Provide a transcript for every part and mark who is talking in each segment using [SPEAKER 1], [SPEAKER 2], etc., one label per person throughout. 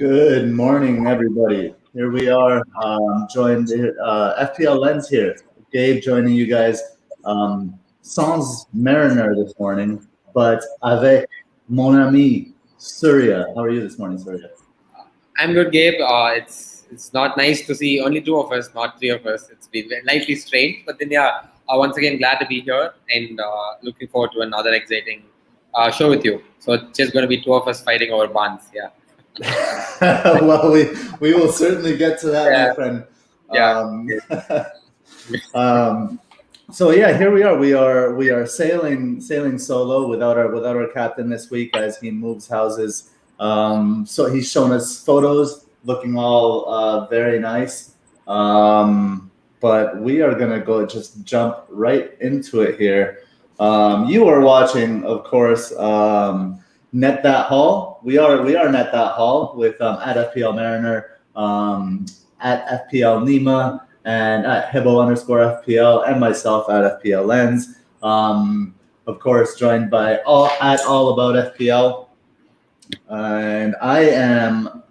[SPEAKER 1] Good morning, everybody. Here we are, joined FPL Lens here. Gabe joining you guys. Sans Mariner this morning, but avec mon ami Surya. How are you this morning, Surya?
[SPEAKER 2] I'm good, Gabe. It's not nice to see only two of us, not three of us. It's been lightly strange, but then once again glad to be here and looking forward to another exciting show with you. So it's just going to be two of us fighting over buns. Yeah.
[SPEAKER 1] Well, we will certainly get to that, my friend. So yeah, here we are. We are sailing solo without our captain this week as he moves houses. So he's shown us photos looking all very nice. But we are gonna just jump right into it here. You are watching, of course, Net That Haul. We are Net That Haul with at FPL Mariner, at FPL Nima, and at Hibbo_FPL, and myself at FPL Lens. Of course, joined by all about FPL, and I am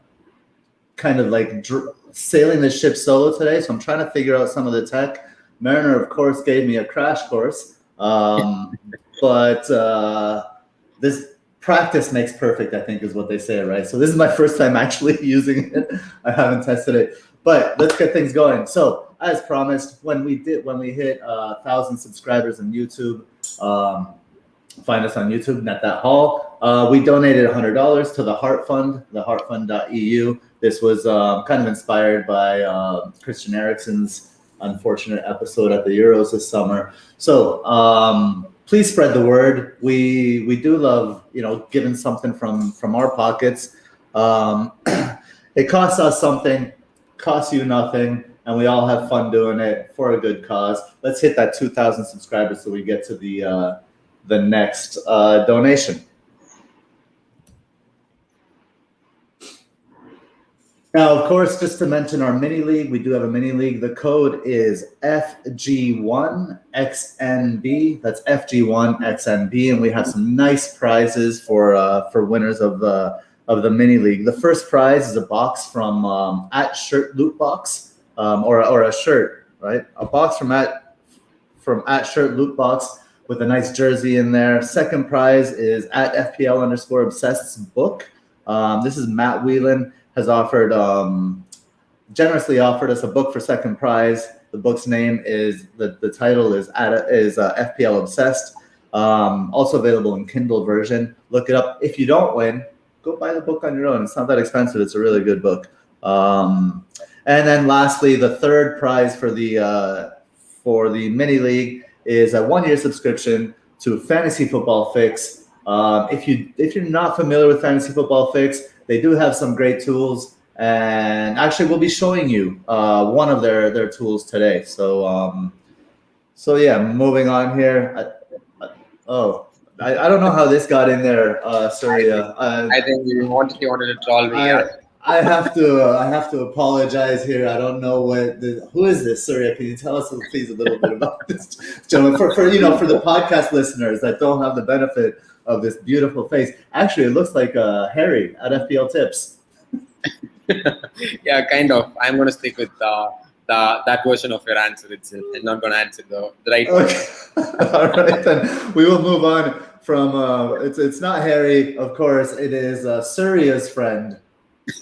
[SPEAKER 1] kind of like sailing the ship solo today, so I'm trying to figure out some of the tech. Mariner, of course, gave me a crash course, but this practice makes perfect, I think is what they say, right? So this is my first time actually using it. I haven't tested it, but let's get things going. So as promised, when we hit 1,000 subscribers on YouTube, find us on YouTube, Net That Haul. We donated $100 to the Heart Fund, the heartfund.eu. This was kind of inspired by Christian Eriksen's unfortunate episode at the Euros this summer. So please spread the word. We do love, giving something from our pockets. It costs us something, costs you nothing, and we all have fun doing it for a good cause. Let's hit that 2,000 subscribers so we get to the next donation. Now, of course, just to mention our mini league, we do have a mini league. The code is FG1XNB. That's FG1XNB, and we have some nice prizes for winners of the mini league. The first prize is a box from at Shirt Loot Box, or a shirt, right? A box from at Shirt Loot Box with a nice jersey in there. Second prize is at FPL_Obsessed's book. This is Matt Whelan. Has generously offered us a book for second prize. The book's name is the title is FPL Obsessed. Also available in Kindle version. Look it up. If you don't win, go buy the book on your own. It's not that expensive. It's a really good book. And then lastly, the third prize for the mini league is a 1-year subscription to Fantasy Football Fix. If you're not familiar with Fantasy Football Fix, they do have some great tools, and actually we'll be showing you one of their tools today. So yeah, moving on here. I don't know how this got in there, Surya.
[SPEAKER 2] I think you wanted to troll me.
[SPEAKER 1] I have to apologize here. I don't know who is this, Surya? Can you tell us please a little bit about this gentleman for the podcast listeners that don't have the benefit of this beautiful face? Actually, it looks like Harry at FPL Tips.
[SPEAKER 2] Yeah, kind of. I'm going to stick with that version of your answer itself. I'm not going to answer the right one.
[SPEAKER 1] All right, then we will move on from. It's not Harry, of course. It is Surya's friend.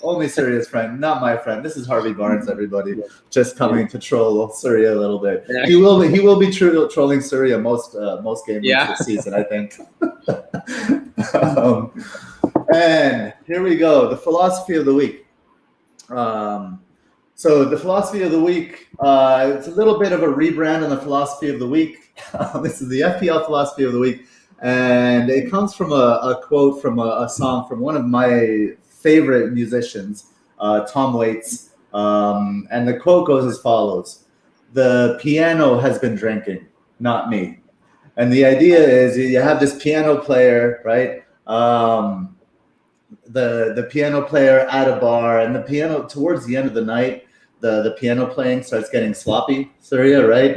[SPEAKER 1] Only Surya's friend, not my friend. This is Harvey Barnes, everybody. Just coming to troll Surya a little bit. Yeah. He will be trolling Surya most games this season, I think. And here we go. The philosophy of the week. So the philosophy of the week, it's a little bit of a rebrand on the philosophy of the week. This is the FPL philosophy of the week, and it comes from a quote from a song from one of my favorite musicians, Tom Waits, and the quote goes as follows: "The piano has been drinking, not me." And the idea is you have this piano player, right? The piano player at a bar, and the piano towards the end of the night, the piano playing starts getting sloppy, Surya, right?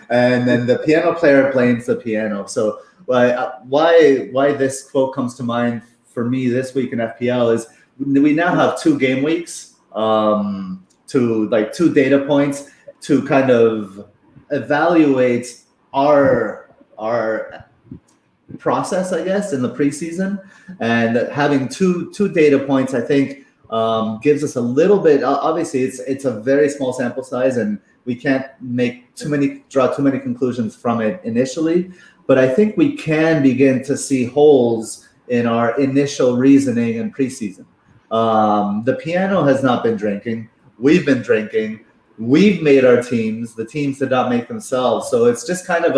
[SPEAKER 1] And then the piano player blames the piano. So why this quote comes to mind for me this week in FPL is we now have 2 game weeks, to like 2 data points to kind of evaluate our process, I guess, in the preseason. And having two data points, I think, gives us a little bit. Obviously, it's a very small sample size, and we can't draw too many conclusions from it initially. But I think we can begin to see holes in our initial reasoning in preseason. The piano has not been drinking. We've been drinking. We've made our teams. The teams did not make themselves. So it's just kind of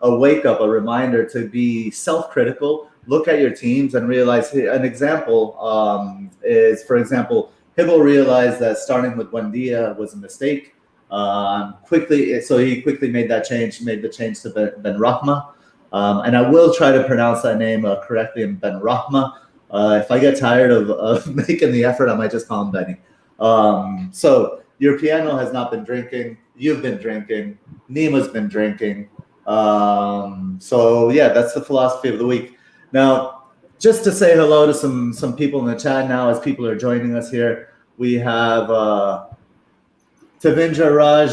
[SPEAKER 1] a wake up, a reminder to be self-critical, look at your teams and realize. An example is, for example, Hibbo realized that starting with Buendia was a mistake. So he quickly made the change to Ben Rahma. And I will try to pronounce that name correctly in Ben Rahma. If I get tired of making the effort, I might just call him Benny. So your piano has not been drinking. You've been drinking. Nima's been drinking. So yeah, that's the philosophy of the week. Now, just to say hello to some people in the chat now, as people are joining us here, we have Tavindra Raj.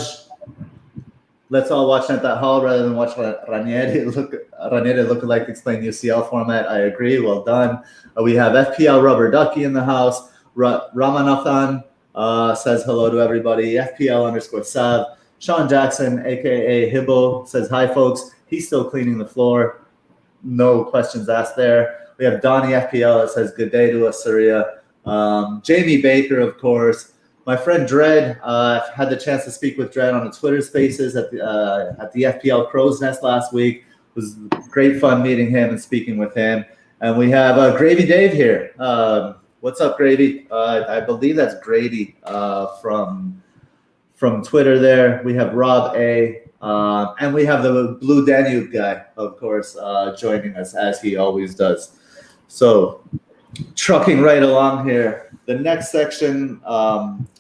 [SPEAKER 1] Let's all watch Net That Hall rather than watch Ranieri look like explain UCL format. I agree. Well done. We have FPL Rubber Ducky in the house. Ramanathan says hello to everybody. FPL_Sav. Sean Jackson, aka Hibbo, says hi, folks. He's still cleaning the floor. No questions asked there. We have Donnie FPL that says good day to us, Surya. Jamie Baker, of course. My friend Dredd, I've had the chance to speak with Dredd on the Twitter Spaces at the FPL Crow's Nest last week. It was great fun meeting him and speaking with him. And we have Gravy Dave here. What's up, Gravy? I believe that's Grady from Twitter there. We have Rob A. And we have the Blue Danube guy, of course, joining us as he always does. So trucking right along here. The next section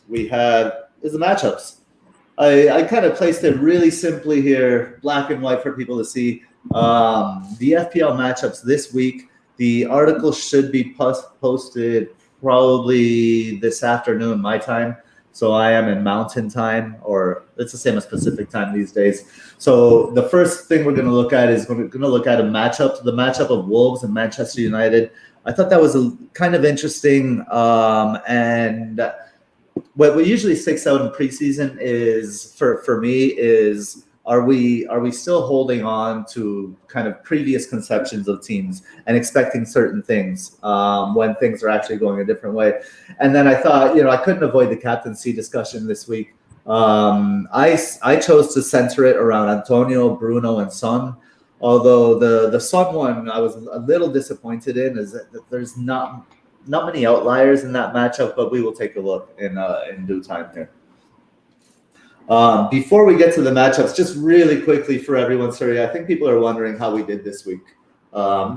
[SPEAKER 1] we have is the matchups. I kind of placed it really simply here, black and white for people to see. The FPL matchups this week. The article should be posted probably this afternoon, my time. So I am in Mountain Time, or it's the same as Pacific Time these days. So the first thing we're going to look at is the matchup of Wolves and Manchester United. I thought that was a kind of interesting, and what usually sticks out in preseason is for me is are we still holding on to kind of previous conceptions of teams and expecting certain things when things are actually going a different way? And then I thought, I couldn't avoid the captaincy discussion this week. I chose to center it around Antonio, Bruno, and Son. Although the Son one I was a little disappointed in, is that there's not many outliers in that matchup, but we will take a look in due time here. Before we get to the matchups, just really quickly for everyone, sorry, I think people are wondering how we did this week. I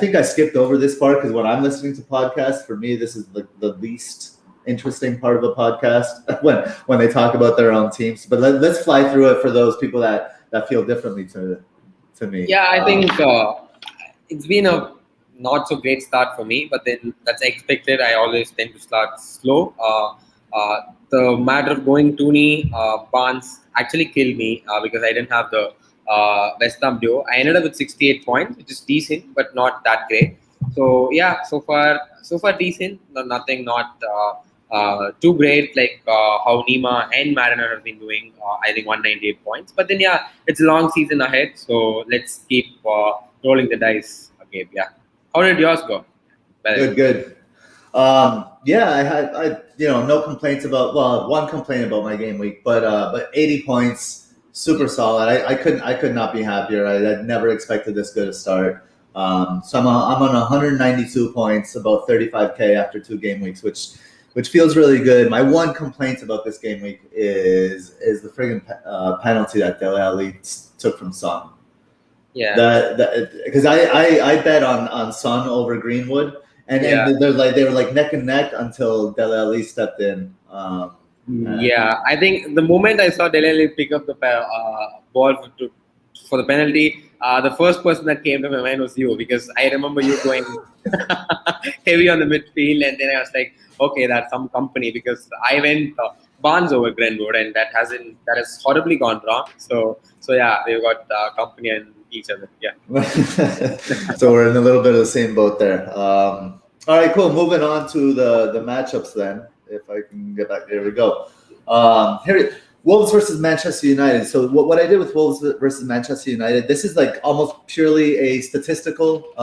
[SPEAKER 1] think I skipped over this part because when I'm listening to podcasts, for me, this is the least interesting part of a podcast when they talk about their own teams. But let's fly through it for those people that feel differently to me.
[SPEAKER 2] Yeah, I think it's been a not so great start for me, but then that's expected. I always tend to start slow. The matter of going Tooney, Barnes actually killed me because I didn't have the West Ham duo. I ended up with 68 points, which is decent, but not that great. So yeah, so far decent. Nothing not too great like how Nima and Mariner have been doing. I think 198 points. But then yeah, it's a long season ahead, so let's keep rolling the dice, Gabe. Yeah. How did yours go?
[SPEAKER 1] Good. Yeah, I had no complaints about, one complaint about my game week, but 80 points, super solid. I could not be happier. I'd never expected this good a start. So I'm on 192 points, about 35K after 2 game weeks, which feels really good. My one complaint about this game week is the friggin' penalty that Dele Alli took from Son. Yeah, because I bet on Son over Greenwood, and they were like neck and neck until Dele Alli stepped in.
[SPEAKER 2] I think the moment I saw Dele Alli pick up the ball to for the penalty, the first person that came to my mind was you, because I remember you going heavy on the midfield, and then I was like, okay, that's some company, because I went Barnes over Greenwood, and that has horribly gone wrong. So yeah, we've got company and each other. Yeah.
[SPEAKER 1] So we're in a little bit of the same boat there. All right, cool. Moving on to the matchups then. If I can get back, there we go. Here, Wolves versus Manchester United. So what I did with Wolves versus Manchester United, this is like almost purely a statistical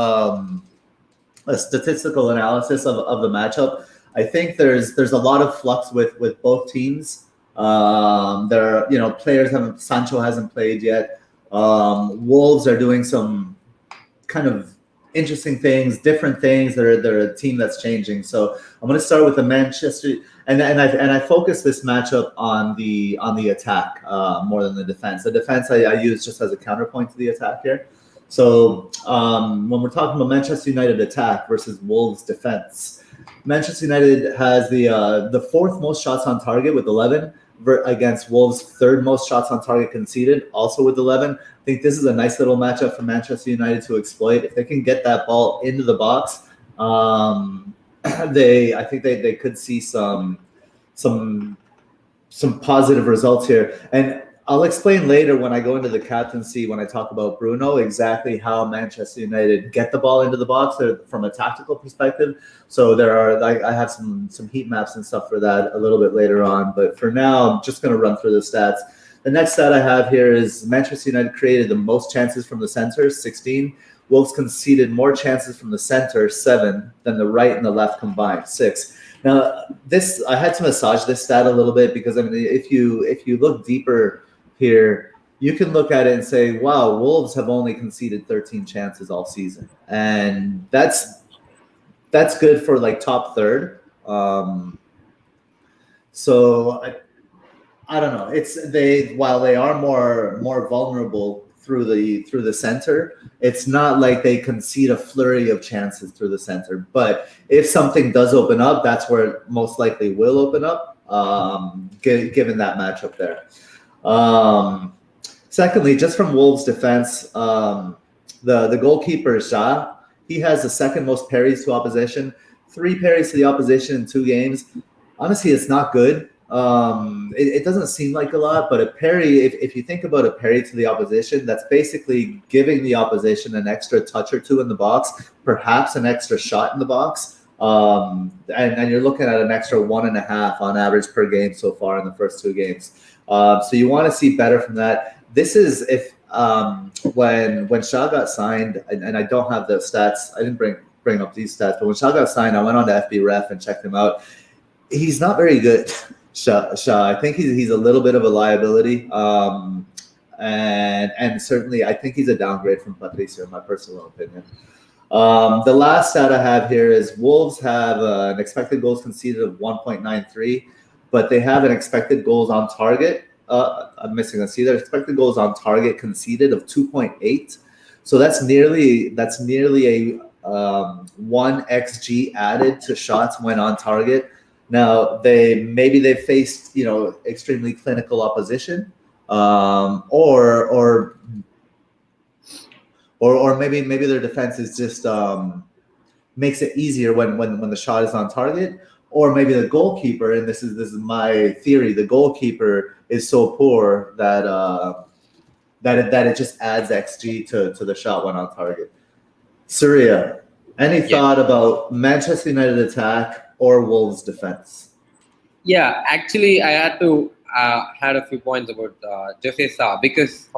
[SPEAKER 1] analysis of the matchup. I think there's a lot of flux with both teams. Players Sancho hasn't played yet. Wolves are doing some kind of interesting things, different things. They're a team that's changing. So I'm going to start with the Manchester, and I focus this matchup on the attack more than the defense. The defense I use just as a counterpoint to the attack here. So when we're talking about Manchester United attack versus Wolves defense, Manchester United has the fourth most shots on target with 11 against Wolves' third most shots on target conceded, also with 11. I think this is a nice little matchup for Manchester United to exploit. If they can get that ball into the box, I think they could see some positive results here. And I'll explain later when I go into the captaincy, when I talk about Bruno, exactly how Manchester United get the ball into the box from a tactical perspective. So I have some heat maps and stuff for that a little bit later on. But for now, I'm just going to run through the stats. The next stat I have here is Manchester United created the most chances from the center, 16. Wolves conceded more chances from the center, 7, than the right and the left combined, 6. Now, I had to massage this stat a little bit because, I mean, if you look deeper here, you can look at it and say, wow, Wolves have only conceded 13 chances all season. And that's good for like top third. So I don't know. While they are more vulnerable through the center, it's not like they concede a flurry of chances through the center. But if something does open up, that's where it most likely will open up, given that matchup there. Secondly, just from Wolves' defense, the goalkeeper Shah, he has the second most parries to opposition, 3 parries to the opposition in 2 games. Honestly, it's not good. It doesn't seem like a lot, but a parry, if you think about a parry to the opposition, that's basically giving the opposition an extra touch or 2 in the box, perhaps an extra shot in the box. And you're looking at an extra 1.5 on average per game so far in the first 2 games. So you want to see better from that. This is if when Shaw got signed, and I don't have the stats, I didn't bring up these stats, but when Shaw got signed, I went on to FB Ref and checked him out. He's not very good, Shaw. I think he's a little bit of a liability, and certainly I think he's a downgrade from Patricio, in my personal opinion. The last stat I have here is Wolves have an expected goals conceded of 1.93, but they have an expected goals on target. I'm missing a C there. Expected goals on target conceded of 2.8. So that's nearly a 1 xG added to shots when on target. Now they faced extremely clinical opposition, or maybe their defense is just makes it easier when the shot is on target, or maybe the goalkeeper, and this is my theory, the goalkeeper is so poor that it just adds XG to the shot when on target. Surya, any thought about Manchester United attack or Wolves defense?
[SPEAKER 2] Yeah, actually, I had a few points about Jose Sa, because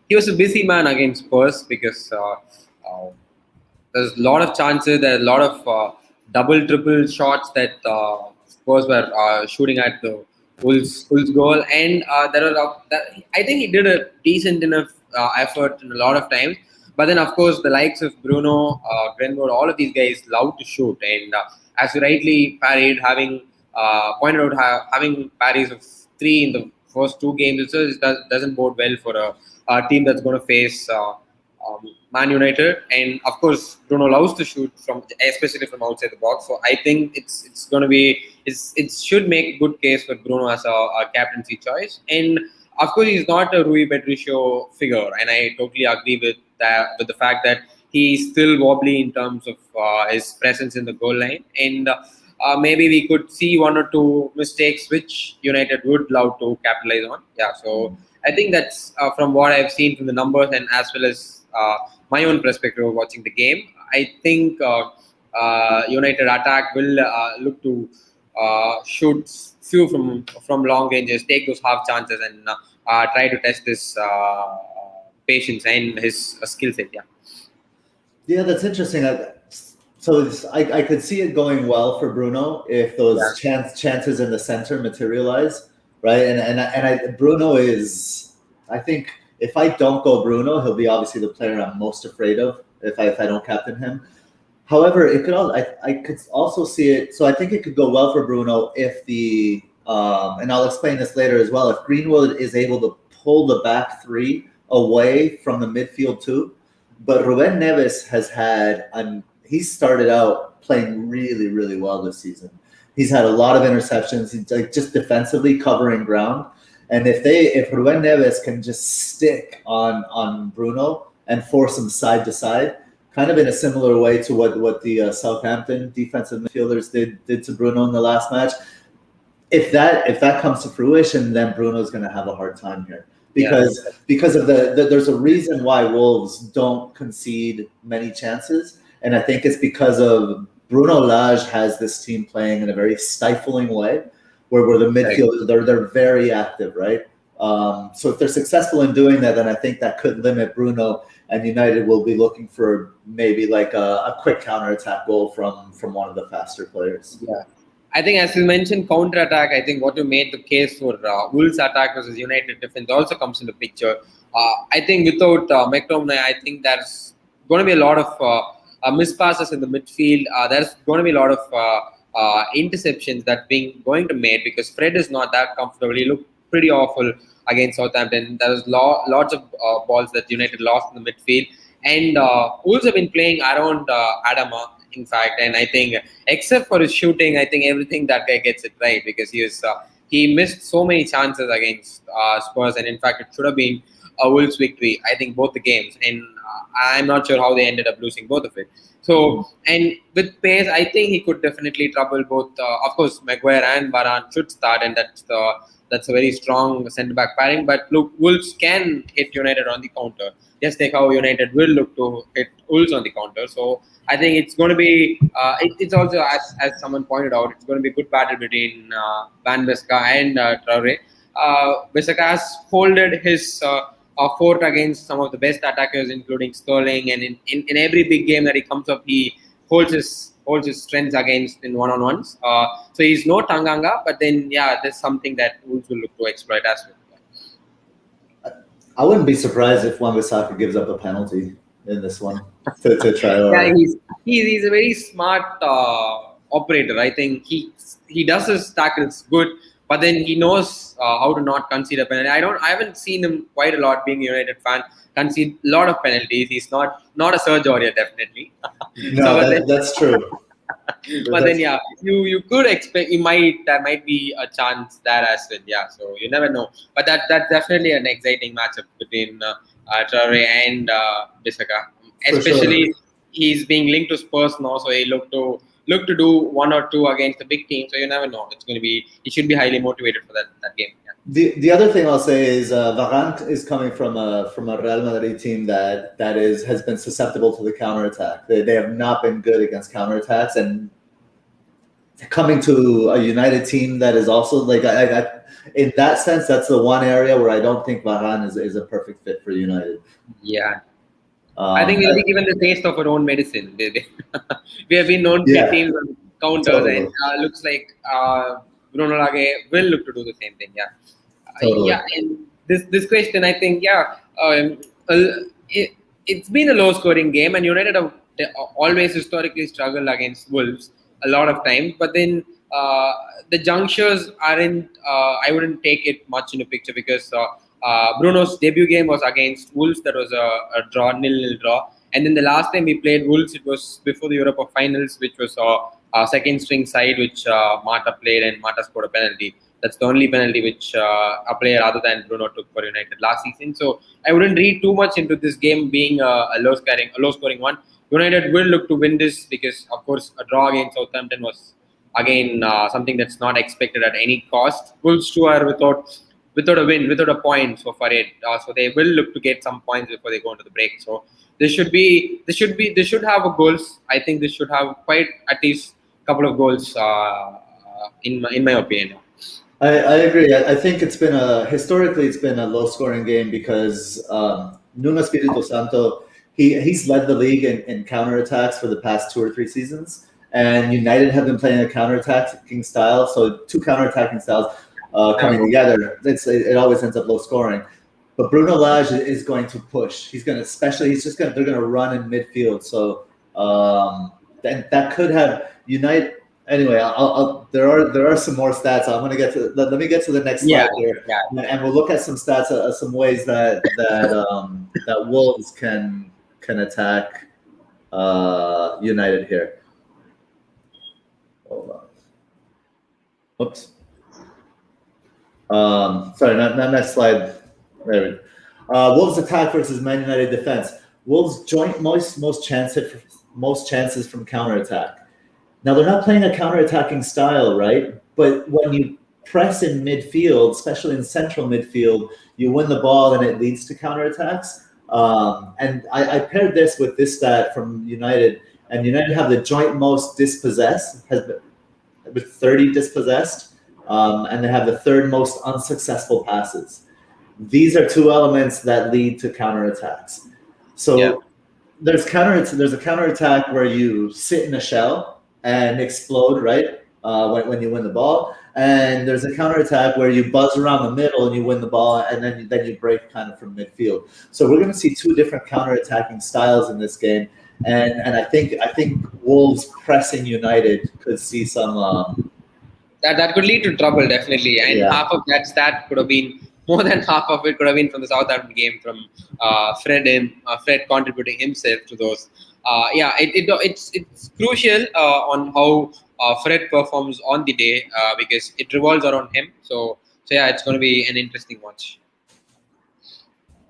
[SPEAKER 2] he was a busy man against Spurs, because there's a lot of chances, there's a lot of double, triple shots that Spurs were shooting at the Wolves goal, and I think he did a decent enough effort in a lot of times. But then, of course, the likes of Bruno, Greenwood, all of these guys love to shoot, and as you rightly parried, having pointed out, having parries of 3 in the first 2 games, it doesn't bode well for a team that's going to face Man United. And of course, Bruno loves to shoot especially from outside the box. So I think it should make a good case for Bruno as a captaincy choice. And of course, he's not a Rui Patricio figure, and I totally agree with that. With the fact that he's still wobbly in terms of his presence in the goal line, and maybe we could see one or two mistakes which United would love to capitalize on. Yeah, so I think that's from what I've seen from the numbers and as well as my own perspective of watching the game. I think United attack will look to shoot few from long ranges, take those half chances, and try to test his patience and his skill set. Yeah.
[SPEAKER 1] Yeah, that's interesting. I could see it going well for Bruno if those chances in the center materialize, right? And Bruno is, I think, if I don't go Bruno, he'll be obviously the player I'm most afraid of if I don't captain him. However, it could I could also see it. So I think it could go well for Bruno if the and I'll explain this later as well. If Greenwood is able to pull the back three away from the midfield too, but Ruben Neves has had he started out playing really, really well this season. He's had a lot of interceptions. He's like just defensively covering ground. And if Ruben Neves can just stick on Bruno and force him side to side, kind of in a similar way to what the Southampton defensive midfielders did to Bruno in the last match. If that comes to fruition, then Bruno's going to have a hard time here because of there's a reason why Wolves don't concede many chances, and I think it's because of Bruno Lage has this team playing in a very stifling way, where the midfield they're very active, right? So if they're successful in doing that, then I think that could limit Bruno, and United will be looking for maybe like a quick counterattack goal from one of the faster players.
[SPEAKER 2] Yeah. I think, as you mentioned, counter-attack, I think what you made the case for Wolves' attack versus United defense also comes into picture. I think without McTominay, I think there's going to be a lot of mispasses in the midfield. There's going to be a lot of interceptions that going to made because Fred is not that comfortable. He looked pretty awful against Southampton. There was lots of balls that United lost in the midfield. And Wolves have been playing around Adama, in fact, and I think except for his shooting, I think everything that guy gets it right because he missed so many chances against Spurs, and in fact, it should have been a Wolves victory. I think both the games, and I'm not sure how they ended up losing both of it. So, and with pace, I think he could definitely trouble both. Of course, Maguire and Varane should start, and that's a very strong centre back pairing. But look, Wolves can hit United on the counter. Just like how United will look to hit Wolves on the counter. So I think it's going to be. It's also as someone pointed out, it's going to be a good battle between Van Bissaka and Traore. Bissaka has folded his fort against some of the best attackers, including Sterling, and in every big game that he comes up, he holds his strengths against in one-on-ones. So he's no Tanganga, but then there's something that Wolves will look to exploit as well.
[SPEAKER 1] I wouldn't be surprised if Wan-Bissaka gives up a penalty in this one to try.
[SPEAKER 2] Yeah, he's a very smart operator. I think he does his tackles good, but then he knows how to not concede a penalty. I haven't seen him quite a lot being a United fan concede a lot of penalties. He's not a Serge Aurier, definitely.
[SPEAKER 1] No, that's true.
[SPEAKER 2] But then you could expect there might be a chance there as well. Yeah, so you never know. But that's definitely an exciting matchup between Traore and Bissaka. Especially he's being linked to Spurs now, so he look to do one or two against the big team. So you never know. He should be highly motivated for that game. Yeah.
[SPEAKER 1] The other thing I'll say is Varane is coming from a Real Madrid team that has been susceptible to the counterattack. They have not been good against counterattacks, and coming to a United team that is also like in that sense, that's the one area where I don't think Varane is a perfect fit for United.
[SPEAKER 2] Yeah. I think we'll be given the taste of our own medicine. We have been known to get teams on counters, and looks like Bruno Lage will look to do the same thing. Yeah.
[SPEAKER 1] Totally.
[SPEAKER 2] And this question, I think, it's been a low-scoring game, and United have always historically struggled against Wolves a lot of times. But then the junctures aren't. I wouldn't take it much into picture because Bruno's debut game was against Wolves. That was a draw, 0-0 draw. And then the last time we played Wolves, it was before the Europa Finals, which was a second-string side, which Mata played, and Mata scored a penalty. That's the only penalty which a player other than Bruno took for United last season. So I wouldn't read too much into this game being a low scoring one. United will look to win this because, of course, a draw against Southampton was again something that's not expected at any cost. Wolves too are without a win, without a point so far. So they will look to get some points before they go into the break. So they should have a goals. I think they should have quite at least a couple of goals in my opinion.
[SPEAKER 1] I agree. I think historically it's been a low scoring game because Nuno Espirito Santo he's led the league in counterattacks for the past 2 or 3 seasons, and United have been playing a counterattacking style. So 2 counterattacking styles coming together, it always ends up low scoring. But Bruno Lage is going to push. They're going to run in midfield. So that could have United. Anyway, there are some more stats. I'm going to get to. Let me get to the next slide here, and we'll look at some stats, some ways that Wolves can attack United here. Hold on. Oops. Sorry, not next slide. There. Wolves attack versus Man United defense. Wolves joint most chances from counterattack. Now, they're not playing a counterattacking style, right? But when you press in midfield, especially in central midfield, you win the ball and it leads to counterattacks. And I paired this with this stat from United, and United have the joint most dispossessed, with 30 dispossessed, and they have the 3rd most unsuccessful passes. These are 2 elements that lead to counterattacks. So there's a counterattack where you sit in a shell and explode, right? When you win the ball, and there's a counterattack where you buzz around the middle and you win the ball, and then you break kind of from midfield. So we're going to see 2 different counterattacking styles in this game, and I think Wolves pressing United could see some.
[SPEAKER 2] That could lead to trouble definitely, and half of that stat could have been. More than half of it could have been from the Southampton game, from Fred contributing himself to those. It's crucial on how Fred performs on the day because it revolves around him. So it's going to be an interesting watch.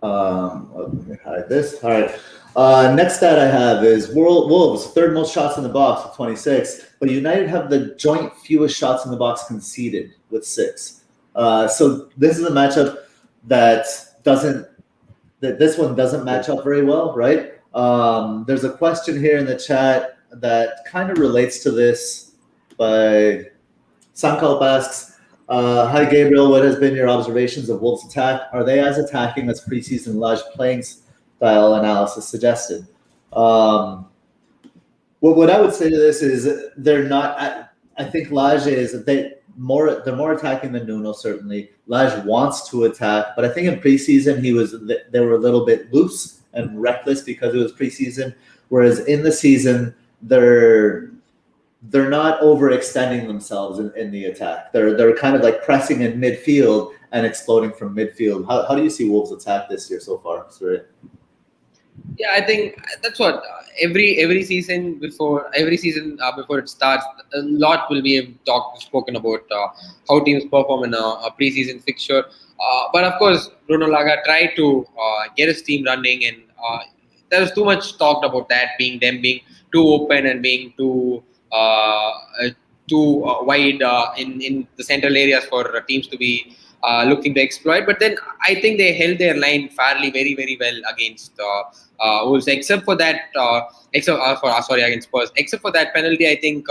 [SPEAKER 1] Let me hide this. All right. Next stat I have is Wolves 3rd most shots in the box with 26, but United have the joint fewest shots in the box conceded with 6. So this is a matchup this one doesn't match up very well, right? There's a question here in the chat that kind of relates to this by Sankalp asks, hi Gabriel, what has been your observations of Wolves' attack? Are they as attacking as preseason Lage playing style analysis suggested? What I would say to this is they're not. I think Lage they're more attacking than Nuno, certainly. Lage wants to attack, but I think in preseason they were a little bit loose and reckless because it was preseason, whereas in the season they're not overextending themselves in the attack. They're kind of like pressing in midfield and exploding from midfield. How do you see Wolves' attack this year so far? Sorry.
[SPEAKER 2] Yeah, I think that's what every season before it starts, a lot will be spoken about how teams perform in a preseason fixture. But of course, Bruno Lage tried to get his team running, and there was too much talked about that being too open and being too wide in the central areas for teams to be looking to exploit. But then I think they held their line fairly very, very well against Wolves, except for that against Spurs. Except for that penalty, I think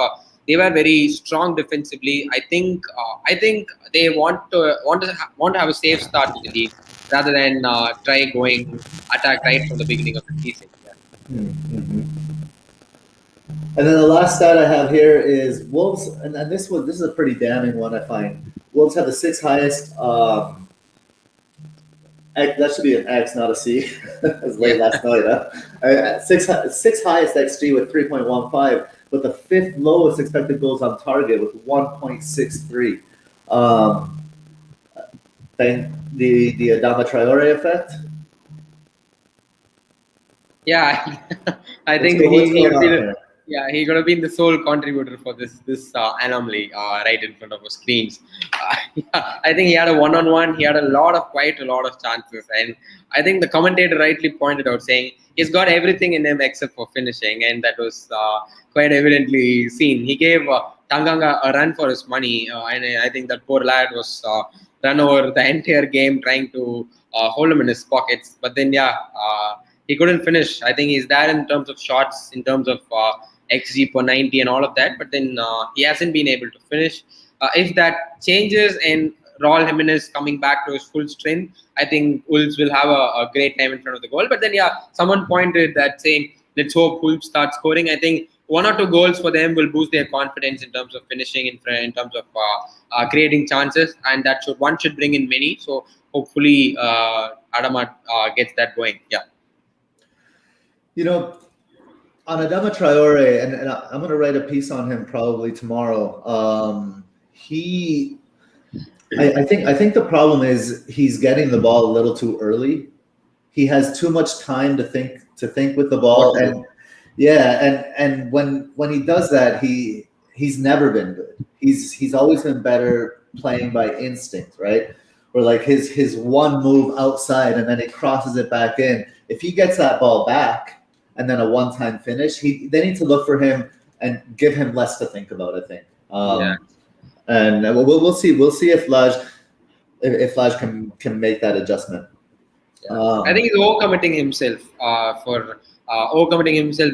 [SPEAKER 2] they were very strong defensively. I think they want to have a safe start to the league rather than try going attack right from the beginning of the season. Yeah.
[SPEAKER 1] Mm-hmm. And then the last stat I have here is Wolves, and this is a pretty damning one, I find. Wolves have the 6th highest. That should be an X, not a C. It was late last night. Huh? Six highest XG with 3.15, but the 5th lowest expected goals on target with 1.63. The Adama Traore effect.
[SPEAKER 2] Yeah, I think he Yeah, he could have been the sole contributor for this anomaly right in front of our screens. Yeah, I think he had a one-on-one. He had quite a lot of chances, and I think the commentator rightly pointed out saying he's got everything in him except for finishing, and that was quite evidently seen. He gave Tanganga a run for his money, and I think that poor lad was run over the entire game trying to hold him in his pockets. But then, he couldn't finish. I think he's there in terms of shots, in terms of XG per 90 and all of that, but then he hasn't been able to finish. If that changes and Raul Jimenez coming back to his full strength, I think Wolves will have a great time in front of the goal. But then, someone pointed that saying, let's hope Wolves start scoring. I think 1 or 2 goals for them will boost their confidence in terms of finishing, in terms of creating chances, and one should bring in many. So hopefully Adama gets that going. Yeah.
[SPEAKER 1] On Adama Traore, and I'm going to write a piece on him probably tomorrow. I think the problem is he's getting the ball a little too early. He has too much time to think with the ball, and when he does that, he's never been good. He's always been better playing by instinct, right? Or like his one move outside and then he crosses it back in. If he gets that ball back and then a one-time finish, they need to look for him and give him less to think about, I think. And we'll see. We'll see if Laj can make that adjustment.
[SPEAKER 2] I think he's overcommitting himself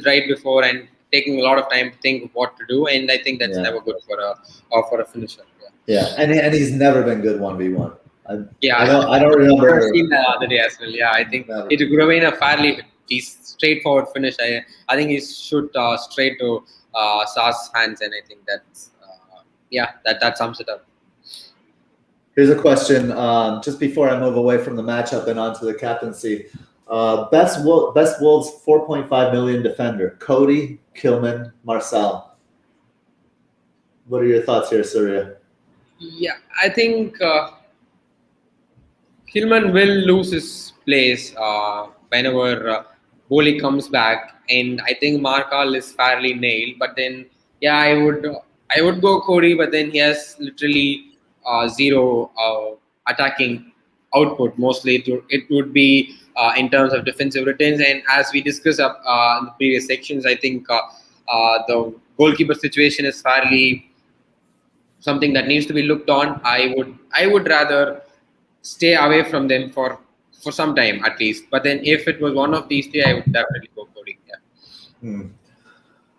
[SPEAKER 2] right before and taking a lot of time to think of what to do, and I think that's never good for a finisher.
[SPEAKER 1] Yeah, and he's never been good 1v1.
[SPEAKER 2] I
[SPEAKER 1] don't remember.
[SPEAKER 2] I've seen that other day as well. Yeah, I think it could have been a fairly straightforward finish. I think he shoot straight to Sa's hands, and I think that's that sums it up.
[SPEAKER 1] Here's a question just before I move away from the matchup and onto the captaincy. Best Wolves 4.5 million defender: Cody, Kilman, Marcel. What are your thoughts here, Surya?
[SPEAKER 2] Yeah, I think Hillman will lose his place whenever Boli comes back, and I think Markal is fairly nailed. But then, I would go Cody, but then he has literally zero attacking output. Mostly, it would be in terms of defensive returns, and as we discussed in the previous sections, I think the goalkeeper situation is fairly something that needs to be looked on. I would rather stay away from them for some time at least. But then if it was one of these 3, I would definitely go Cody. And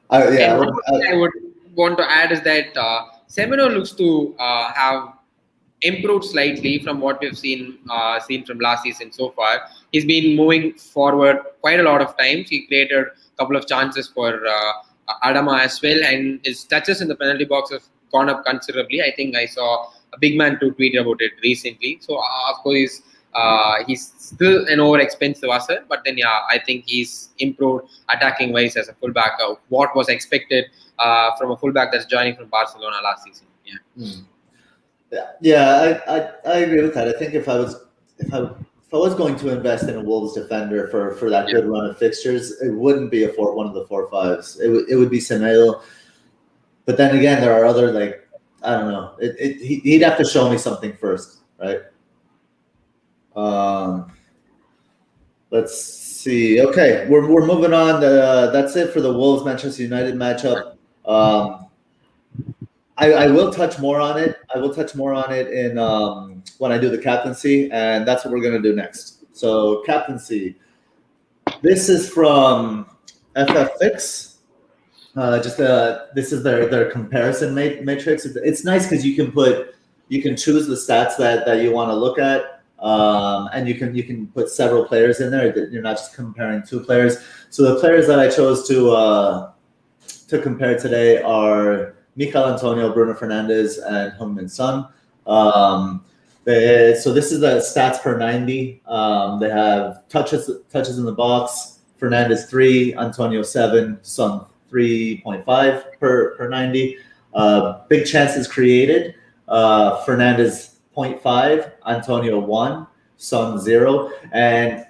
[SPEAKER 2] one thing I would want to add is that Semino looks to have improved slightly from what we've seen from last season so far. He's been moving forward quite a lot of times. He created a couple of chances for Adama as well, and his touches in the penalty box have gone up considerably. I think I saw a big man to tweet about it recently. So of course he's still an over-expensive asset, but then I think he's improved attacking wise as a fullback. What was expected from a fullback that's joining from Barcelona last season.
[SPEAKER 1] I agree with that. I think if I was going to invest in a Wolves defender for that good run of fixtures, it wouldn't be one of the 4-5s. It would be Semedo. But then again, there are other, like, I don't know. He'd have to show me something first, right? Let's see. Okay, we're moving on. That's it for the Wolves Manchester United matchup. I will touch more on it. In when I do the captaincy, and that's what we're going to do next. So captaincy. This is from FFX. This is their comparison matrix. It's nice because you can choose the stats that you want to look at, and you can put several players in there. You're not just comparing 2 players. So the players that I chose to compare today are Michail Antonio, Bruno Fernandes, and Heung-Min Son. So this is the stats per 90. They have touches in the box. Fernandes 3, Antonio 7, Son 3.5 per 90. Big chances created. Fernandes 0.5, Antonio 1, Son 0. And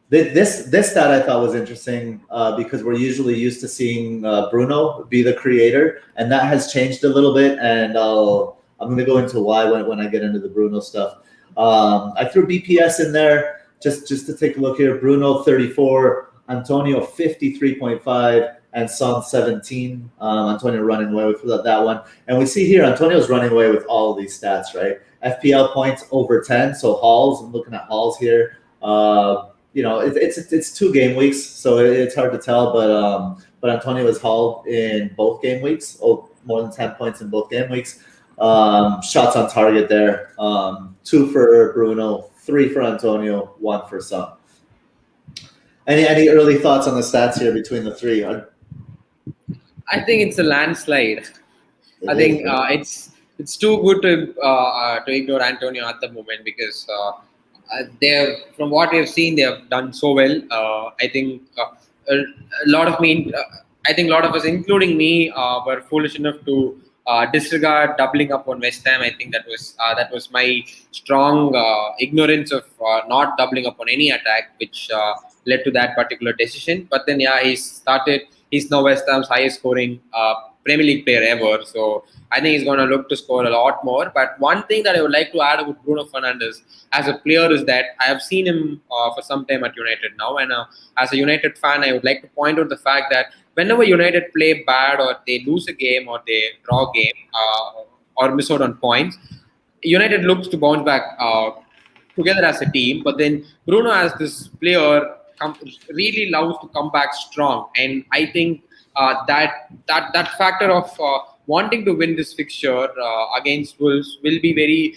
[SPEAKER 1] This stat I thought was interesting because we're usually used to seeing Bruno be the creator, and that has changed a little bit. And I'm going to go into why when I get into the Bruno stuff. I threw BPS in there just to take a look here. Bruno 34, Antonio 53.5, and Son 17. Antonio running away with that one, and we see here Antonio's running away with all of these stats, right? FPL points over 10, so hauls. I'm looking at hauls here. It's 2 game weeks, so it's hard to tell. But Antonio has hauled in both game weeks. More than 10 points in both game weeks. Shots on target there. 2 for Bruno, 3 for Antonio, 1 for Son. Any early thoughts on the stats here between the three?
[SPEAKER 2] I think it's a landslide. I think it's too good to ignore Antonio at the moment because. From what we've seen, they have done so well. I think a lot of us, including me, were foolish enough to disregard doubling up on West Ham. I think that was my strong ignorance of not doubling up on any attack, which led to that particular decision. But then, he's now West Ham's highest scoring Premier League player ever. So I think he's going to look to score a lot more. But one thing that I would like to add with Bruno Fernandes as a player is that I have seen him for some time at United now. And as a United fan, I would like to point out the fact that whenever United play bad or they lose a game or they draw a game or miss out on points, United looks to bounce back together as a team. But then Bruno as this player really loves to come back strong. And I think that factor of wanting to win this fixture against Wolves will be very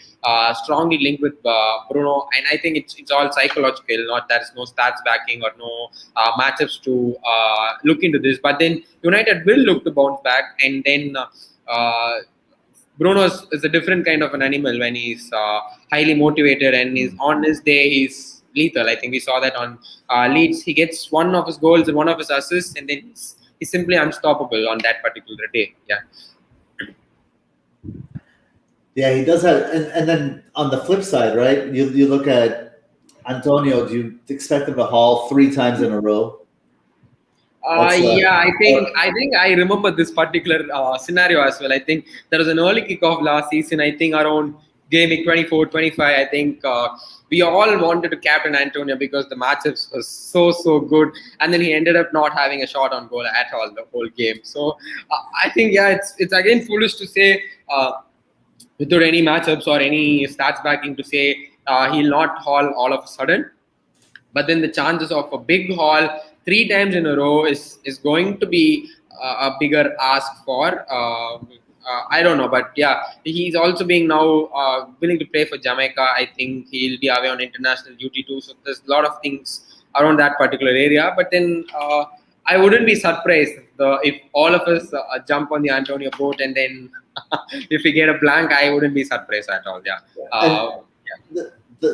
[SPEAKER 2] strongly linked with Bruno, and I think it's all psychological. There's no stats backing or no matchups to look into this. But then United will look to bounce back, and then Bruno is a different kind of an animal when he's highly motivated and he's on his day. He's lethal. I think we saw that on Leeds. He gets one of his goals and one of his assists, and then he's simply unstoppable on that particular day.
[SPEAKER 1] Yeah, he does have, and then on the flip side, right? You look at Antonio. Do you expect him to haul 3 times in a row?
[SPEAKER 2] I think I remember this particular scenario as well. I think there was an early kickoff last season. I think around Gameweek 24, 25. I think we all wanted to captain Antonio because the matchups was so good, and then he ended up not having a shot on goal at all the whole game. So I think it's again foolish to say without any matchups or any stats backing to say he'll not haul all of a sudden. But then the chances of a big haul 3 times in a row is going to be a bigger ask for. I don't know, but he's also being now willing to play for Jamaica. I think he'll be away on international duty too. So there's a lot of things around that particular area. But then I wouldn't be surprised if all of us jump on the Antonio boat, and then if we get a blank, I wouldn't be surprised at all.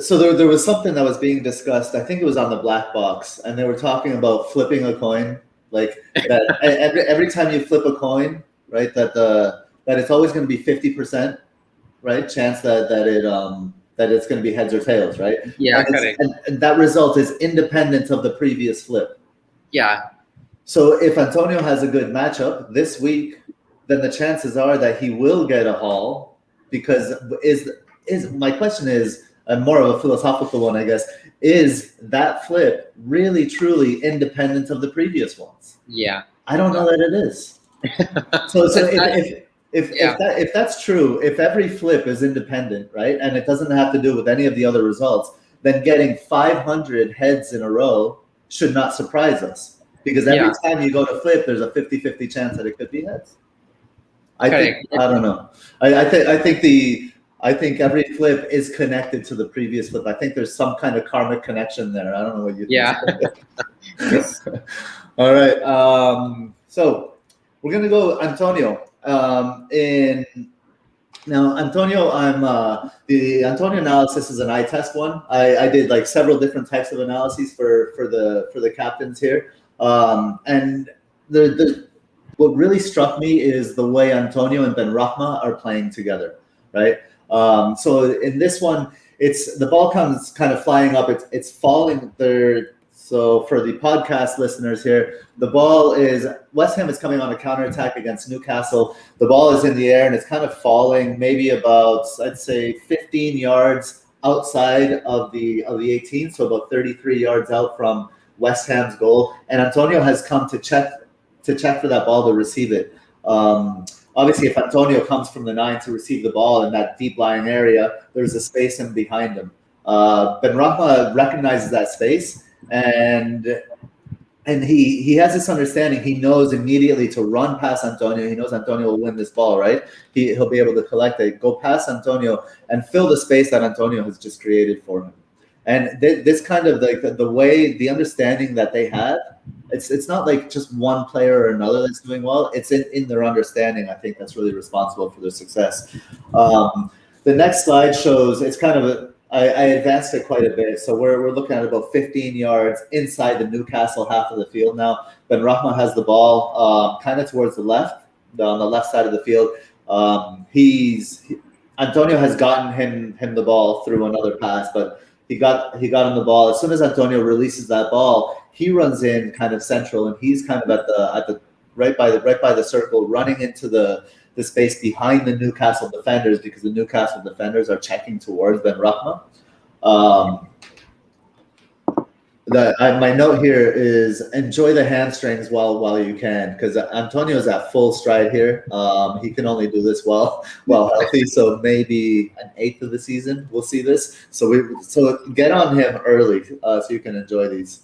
[SPEAKER 1] So there was something that was being discussed. I think it was on the Black Box, and they were talking about flipping a coin, like that every time you flip a coin, right? That it's always going to be 50%, right? Chance that it's going to be heads or tails, right?
[SPEAKER 2] Yeah,
[SPEAKER 1] and
[SPEAKER 2] correct.
[SPEAKER 1] And that result is independent of the previous flip.
[SPEAKER 2] Yeah.
[SPEAKER 1] So if Antonio has a good matchup this week, then the chances are that he will get a haul, because my question is more of a philosophical one, I guess. Is that flip really truly independent of the previous ones?
[SPEAKER 2] Yeah.
[SPEAKER 1] I don't know that it is. So if that's true, if every flip is independent, right, and it doesn't have to do with any of the other results, then getting 500 heads in a row should not surprise us, because every time you go to flip, there's a 50-50 chance that it could be heads. I don't know. I think every flip is connected to the previous flip. I think there's some kind of karmic connection there. I don't know what you think. All right. So we're gonna go Antonio. Now Antonio, the Antonio analysis is an eye test one. I did like several different types of analyses for the captains here, and what really struck me is the way Antonio and Ben Rahma are playing together, right? So in this one, the ball comes kind of flying up. It's falling. So for the podcast listeners here, the ball is West Ham is coming on a counterattack against Newcastle. The ball is in the air and it's kind of falling maybe about, I'd say, 15 yards outside of the 18, so about 33 yards out from West Ham's goal. And Antonio has come to check for that ball to receive it. Obviously, if Antonio comes from the 9 to receive the ball in that deep lying area, there's a space in behind him. Benrahma recognizes that space, and he has this understanding. He knows immediately to run past Antonio. He knows Antonio will win this ball, right? He'll be able to collect it, go past Antonio, and fill the space that Antonio has just created for him. And this kind of like the understanding that they have, it's not like just one player or another that's doing well. It's in their understanding. I think that's really responsible for their success. The next slide shows it's kind of I advanced it quite a bit. So we're looking at about 15 yards inside the Newcastle half of the field now. Benrahma has the ball kind of towards the left, on the left side of the field. Antonio has gotten him the ball through another pass, but he got him the ball. As soon as Antonio releases that ball, he runs in kind of central, and he's kind of at the right by the circle, running into the space behind the Newcastle defenders, because the Newcastle defenders are checking towards Benrahma. My note here is enjoy the hamstrings while you can, because Antonio's at full stride here. He can only do this while healthy, so maybe an eighth of the season we'll see this. So get on him early so you can enjoy these.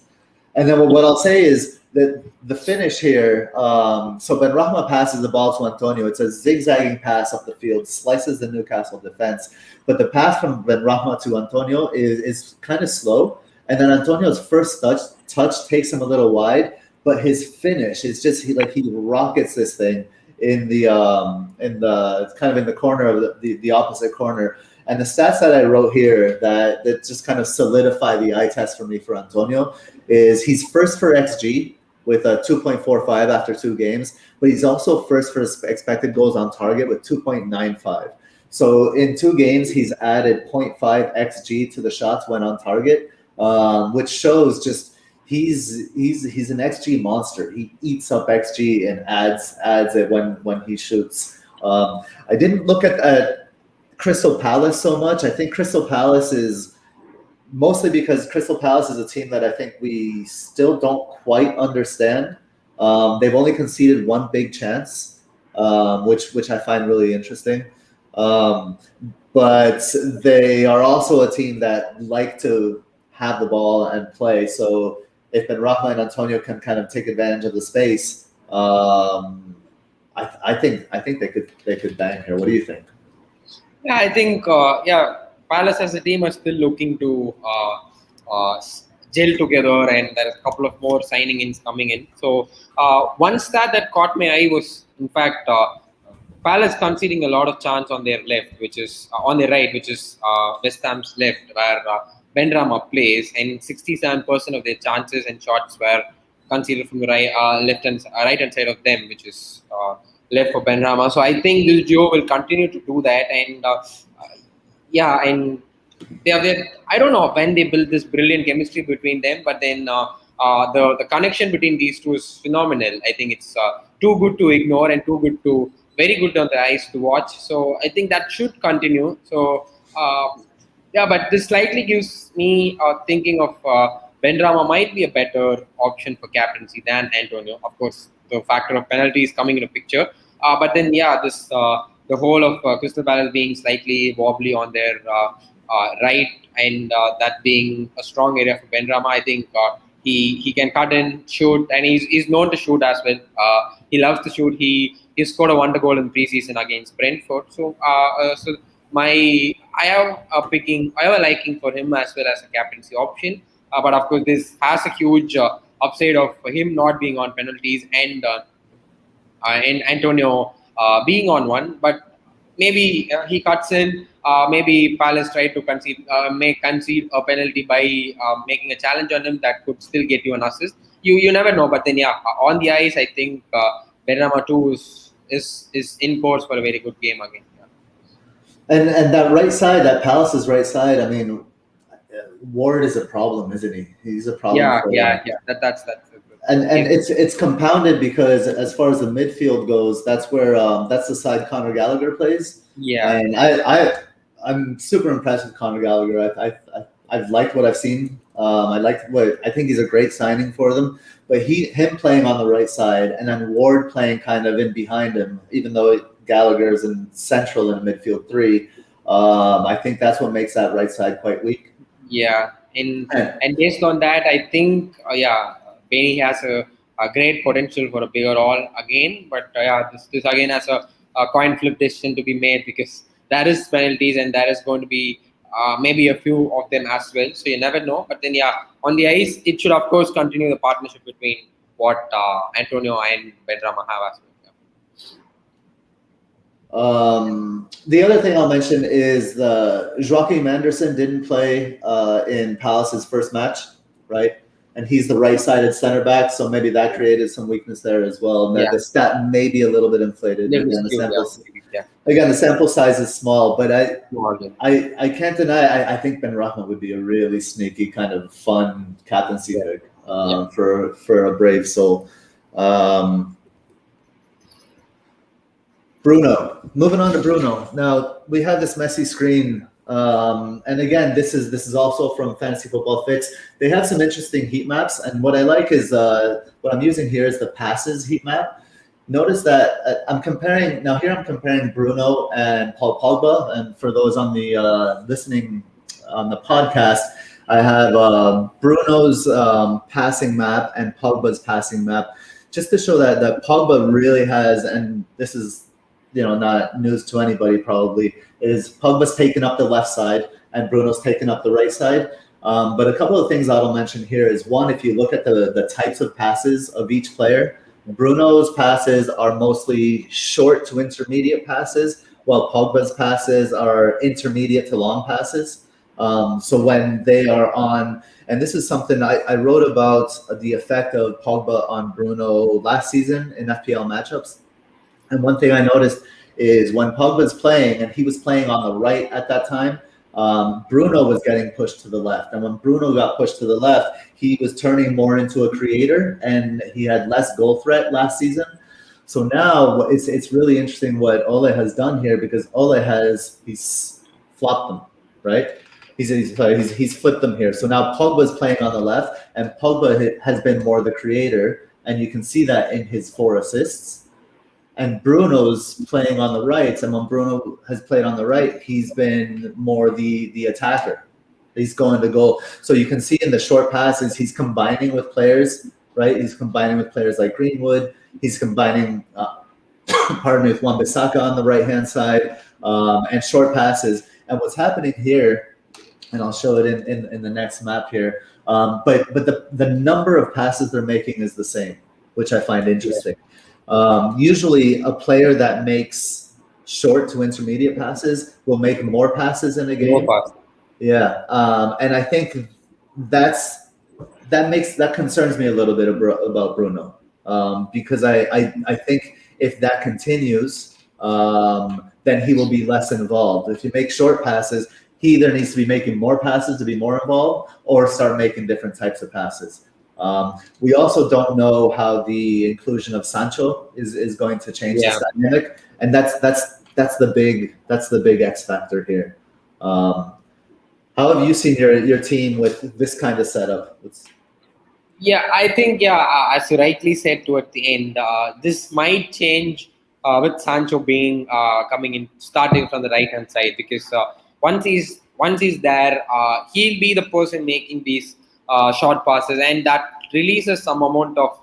[SPEAKER 1] And then what I'll say is that the finish here, so Benrahma passes the ball to Antonio. It's a zigzagging pass up the field, slices the Newcastle defense. But the pass from Benrahma to Antonio is kind of slow. And then Antonio's first touch takes him a little wide, but his finish is just he rockets this thing in the kind of in the corner of the opposite corner. And the stats that I wrote here that just kind of solidify the eye test for me for Antonio is he's first for XG with a 2.45 after 2 games, but he's also first for expected goals on target with 2.95. So in 2 games, he's added 0.5 XG to the shots when on target, which shows just he's an XG monster. He eats up XG and adds it when he shoots. I didn't look at Crystal Palace so much. I think Crystal Palace is mostly because Crystal Palace is a team that I think we still don't quite understand. They've only conceded 1 big chance, which I find really interesting. But they are also a team that like to have the ball and play. So if Benrahma and Antonio can kind of take advantage of the space, I think they could bang here. What do you think?
[SPEAKER 2] Yeah, I think Palace as a team are still looking to gel together, and there are a couple of more signing-ins coming in. So one stat that caught my eye was, in fact, Palace conceding a lot of chance on their left, which is on their right, which is West Ham's left, where Benrahma plays, and 67% of their chances and shots were conceded from the right hand side of them, which is left for Benrahma. So I think this duo will continue to do that, and and I don't know when they build this brilliant chemistry between them, but then the connection between these two is phenomenal. I think it's too good to ignore and very good on the eyes to watch. So I think that should continue. So but this slightly gives me thinking of Benrahma might be a better option for captaincy than Antonio. Of course, the factor of penalties coming into picture. But then, this the whole of Crystal Palace being slightly wobbly on their right, and that being a strong area for Benrahma, I think he can cut in, shoot, and he's known to shoot as well. He loves to shoot. He scored a wonder goal in preseason against Brentford. So I have a liking for him as well as a captaincy option. But of course, this has a huge upside of him not being on penalties and Antonio being on one. But maybe he cuts in. Maybe Palace try to concede a penalty by making a challenge on him that could still get you an assist. You never know. But then on the ice, I think Benrahma 2 is in course for a very good game again.
[SPEAKER 1] And that right side, that Palace's right side, I mean, Ward is a problem, isn't he? He's a problem.
[SPEAKER 2] Yeah. That's
[SPEAKER 1] and it's compounded because as far as the midfield goes, that's where that's the side Conor Gallagher plays.
[SPEAKER 2] Yeah.
[SPEAKER 1] And I'm super impressed with Conor Gallagher. I've liked what I've seen. I think he's a great signing for them. But him playing on the right side and then Ward playing kind of in behind him, even though Gallagher is in central in a midfield three. I think that's what makes that right side quite weak.
[SPEAKER 2] Yeah, and based on that, I think Bailey has a great potential for a bigger role again. But this again has a coin flip decision to be made because there is penalties and there is going to be maybe a few of them as well. So you never know. But then on the ice, it should of course continue the partnership between what Antonio and Benrahma have as well.
[SPEAKER 1] The other thing I'll mention is Joaquim Anderson didn't play in Palace's first match, right? And he's the right-sided center back, so maybe that created some weakness there as well. And the stat may be a little bit inflated. Again, the sample size is small, but I can't deny. I think Benrahma would be a really sneaky kind of fun captaincy pick for a brave soul. Bruno. Moving on to Bruno. Now we have this messy screen, and again, this is also from Fantasy Football Fix. They have some interesting heat maps, and what I like is what I'm using here is the passes heat map. Notice that I'm comparing Bruno and Paul Pogba, and for those on the listening on the podcast, I have Bruno's passing map and Pogba's passing map, just to show that Pogba really has, and this is not news to anybody probably, is Pogba's taken up the left side and Bruno's taken up the right side. But a couple of things I'll mention here is, one, if you look at the types of passes of each player, Bruno's passes are mostly short to intermediate passes, while Pogba's passes are intermediate to long passes. So when they are on, and this is something I wrote about the effect of Pogba on Bruno last season in FPL Match Ups. And one thing I noticed is when Pogba's playing, and he was playing on the right at that time, Bruno was getting pushed to the left. And when Bruno got pushed to the left, he was turning more into a creator, and he had less goal threat last season. So now it's really interesting what Ole has done here, because Ole he's flopped them, right? He's flipped them here. So now Pogba's playing on the left, and Pogba has been more the creator, and you can see that in his 4 assists. And Bruno's playing on the right, and when Bruno has played on the right, he's been more the attacker. He's going to goal. So you can see in the short passes, he's combining with players, right? He's combining with players like Greenwood. He's combining, with Wan-Bissaka on the right-hand side, and short passes. And what's happening here, and I'll show it in the next map here, but the number of passes they're making is the same, which I find interesting. Usually a player that makes short to intermediate passes will make more passes in a game. Yeah. And I think that concerns me a little bit about Bruno. Because I think if that continues, then he will be less involved. If you make short passes, he either needs to be making more passes to be more involved, or start making different types of passes. We also don't know how the inclusion of Sancho is going to change this dynamic, and that's the big X factor here. How have you seen your team with this kind of setup?
[SPEAKER 2] I think as you rightly said towards the end, this might change with Sancho being coming in, starting from the right hand side, because once he's there, he'll be the person making these short passes, and that releases some amount of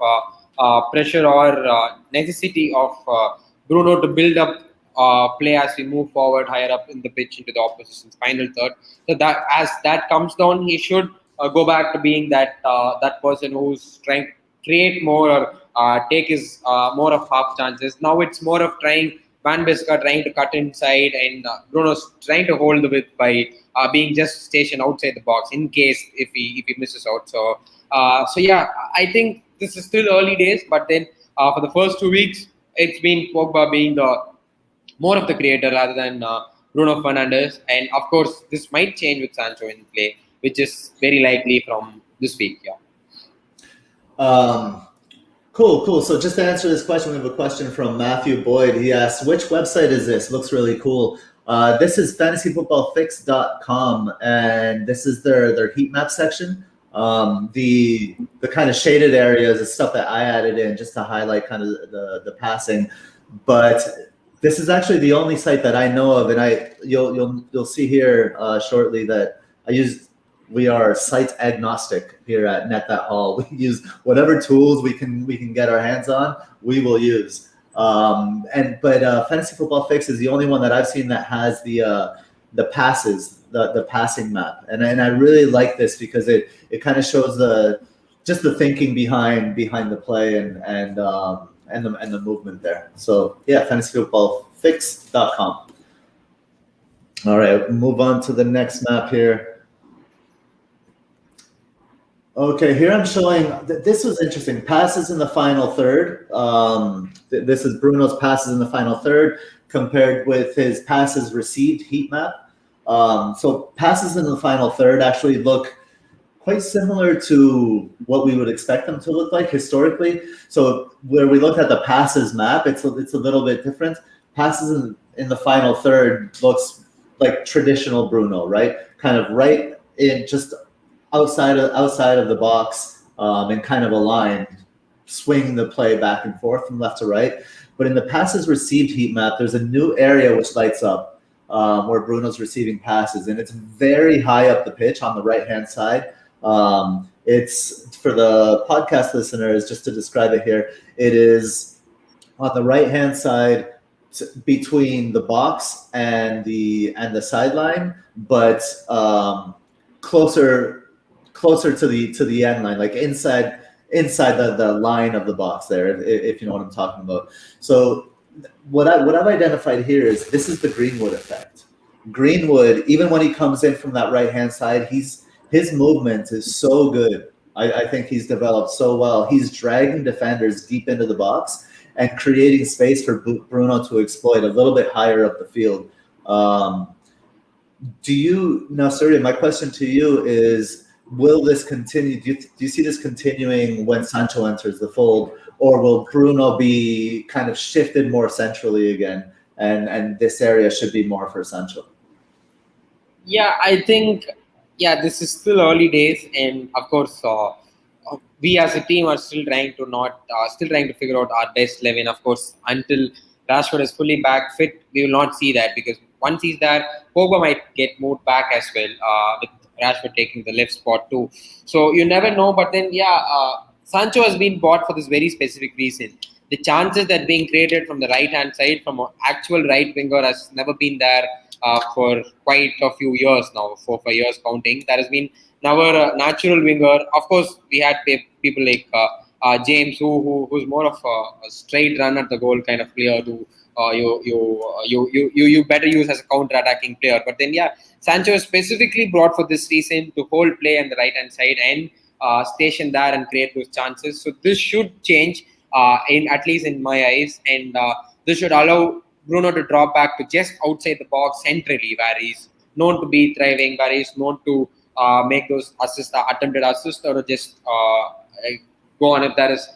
[SPEAKER 2] pressure or necessity of Bruno to build up play as we move forward higher up in the pitch into the opposition's final third. So that as that comes down, he should go back to being that person who's trying to create more or take his more of half chances. Now it's more of Wan-Bissaka trying to cut inside, and Bruno's trying to hold the width by being just stationed outside the box in case if he misses out. So I think this is still early days, but then for the first 2 weeks, it's been Pogba being the more of the creator rather than Bruno Fernandes. And of course, this might change with Sancho in play. which is very likely from this week. Yeah.
[SPEAKER 1] Cool. So just to answer this question, we have a question from Matthew Boyd. He asks, which website is this? Looks really cool. This is fantasyfootballfix.com, and this is their heat map section. The kind of shaded areas is stuff that I added in just to highlight kind of the passing. But this is actually the only site that I know of, and you'll see here shortly that we are site agnostic here at Net.Hall. We use whatever tools we can get our hands on, we will use. But Fantasy Football Fix is the only one that I've seen that has the passes, the passing map, and I really like this because it kind of shows the thinking behind the play and the movement there. So yeah, fantasyfootballfix.com. All right, move on to the next map here. Okay, here I'm showing, this was interesting, passes in the final third. This is Bruno's passes in the final third compared with his passes received heat map. So passes in the final third actually look quite similar to what we would expect them to look like historically. So where we look at the passes map, it's a little bit different. Passes in the final third looks like traditional Bruno, right? Kind of right in just outside of the box and kind of a line, swing the play back and forth from left to right. But in the passes received heat map, there's a new area which lights up where Bruno's receiving passes, and it's very high up the pitch on the right-hand side. It's, for the podcast listeners, just to describe it here, it is on the right-hand side between the box and the sideline, but closer to the end line, like inside the line of the box there, if you know what I'm talking about. So what I've identified here is this is the Greenwood effect. Greenwood, even when he comes in from that right-hand side, his movement is so good. I think he's developed so well. He's dragging defenders deep into the box and creating space for Bruno to exploit a little bit higher up the field. Surya, my question to you is, will this continue? Do you see this continuing when Sancho enters the fold, or will Bruno be kind of shifted more centrally again, and this area should be more for Sancho?
[SPEAKER 2] Yeah, I think, this is still early days, and of course, we as a team are still trying to figure out our best 11. Of course, until Rashford is fully back fit, we will not see that, because once he's there, Pogba might get moved back as well, with Rashford taking the left spot too. So you never know, but then Sancho has been bought for this very specific reason. The chances that being created from the right-hand side from an actual right winger has never been there for quite a few years now, 4 5 years counting. That has been our natural winger. Of course, we had people like James, who's more of a straight run at the goal kind of player who you better use as a counter-attacking player. But then Sancho is specifically brought for this reason to hold play on the right-hand side and station there and create those chances. So this should change, at least in my eyes, and this should allow Bruno to drop back to just outside the box centrally, where he's known to be thriving, where he's known to make those attempted assists, or just go on if there is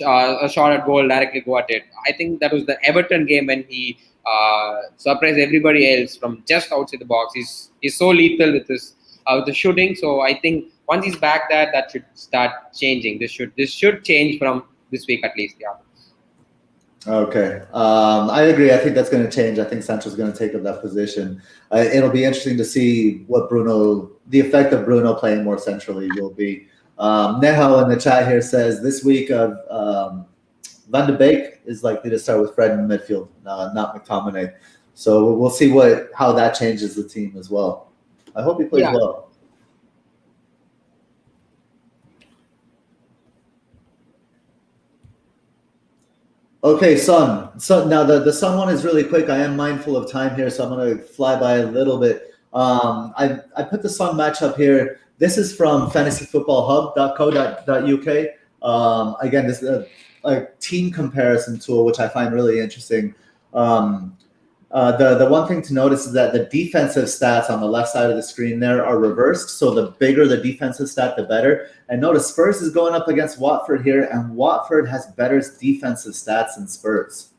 [SPEAKER 2] a shot at goal, directly go at it. I think that was the Everton game when he surprised everybody else from just outside the box. He's so lethal with the shooting. So I think once he's back there, that should start changing. This should change from this week at least. Yeah.
[SPEAKER 1] Okay, I agree. I think that's going to change. I think Sancho's going to take up that position. It'll be interesting to see what the effect of Bruno playing more centrally will be. Neho in the chat here says this week Van de Beek is likely to start with Fred in midfield, not McTominay. So we'll see how that changes the team as well. I hope he plays well. Okay, Son. So now the Son one is really quick. I am mindful of time here, so I'm going to fly by a little bit. I put the Son matchup here. This is from fantasyfootballhub.co.uk. Again, this is a team comparison tool, which I find really interesting. The one thing to notice is that the defensive stats on the left side of the screen there are reversed. So the bigger the defensive stat, the better. And notice Spurs is going up against Watford here, and Watford has better defensive stats than Spurs.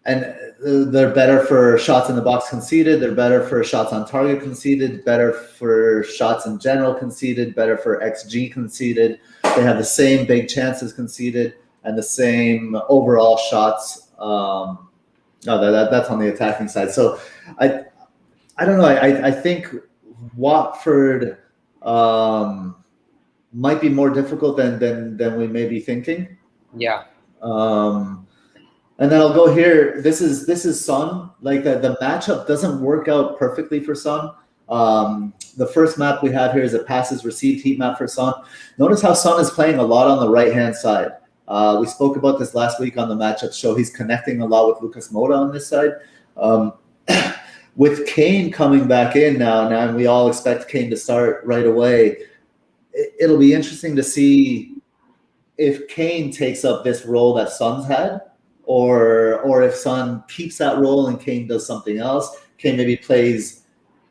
[SPEAKER 1] And they're better for shots in the box conceded. They're better for shots on target conceded, better for shots in general conceded, better for XG conceded. They have the same big chances conceded and the same overall shots. That's on the attacking side. So I don't know. I think Watford might be more difficult than we may be thinking.
[SPEAKER 2] Yeah.
[SPEAKER 1] And then I'll go here. This is Son. Like the matchup doesn't work out perfectly for Son. The first map we have here is a passes received heat map for Son. Notice how Son is playing a lot on the right-hand side. We spoke about this last week on the matchup show. He's connecting a lot with Lucas Moura on this side. With Kane coming back in now, and we all expect Kane to start right away, it'll be interesting to see if Kane takes up this role that Son's had, or if Son keeps that role and Kane does something else. Kane maybe plays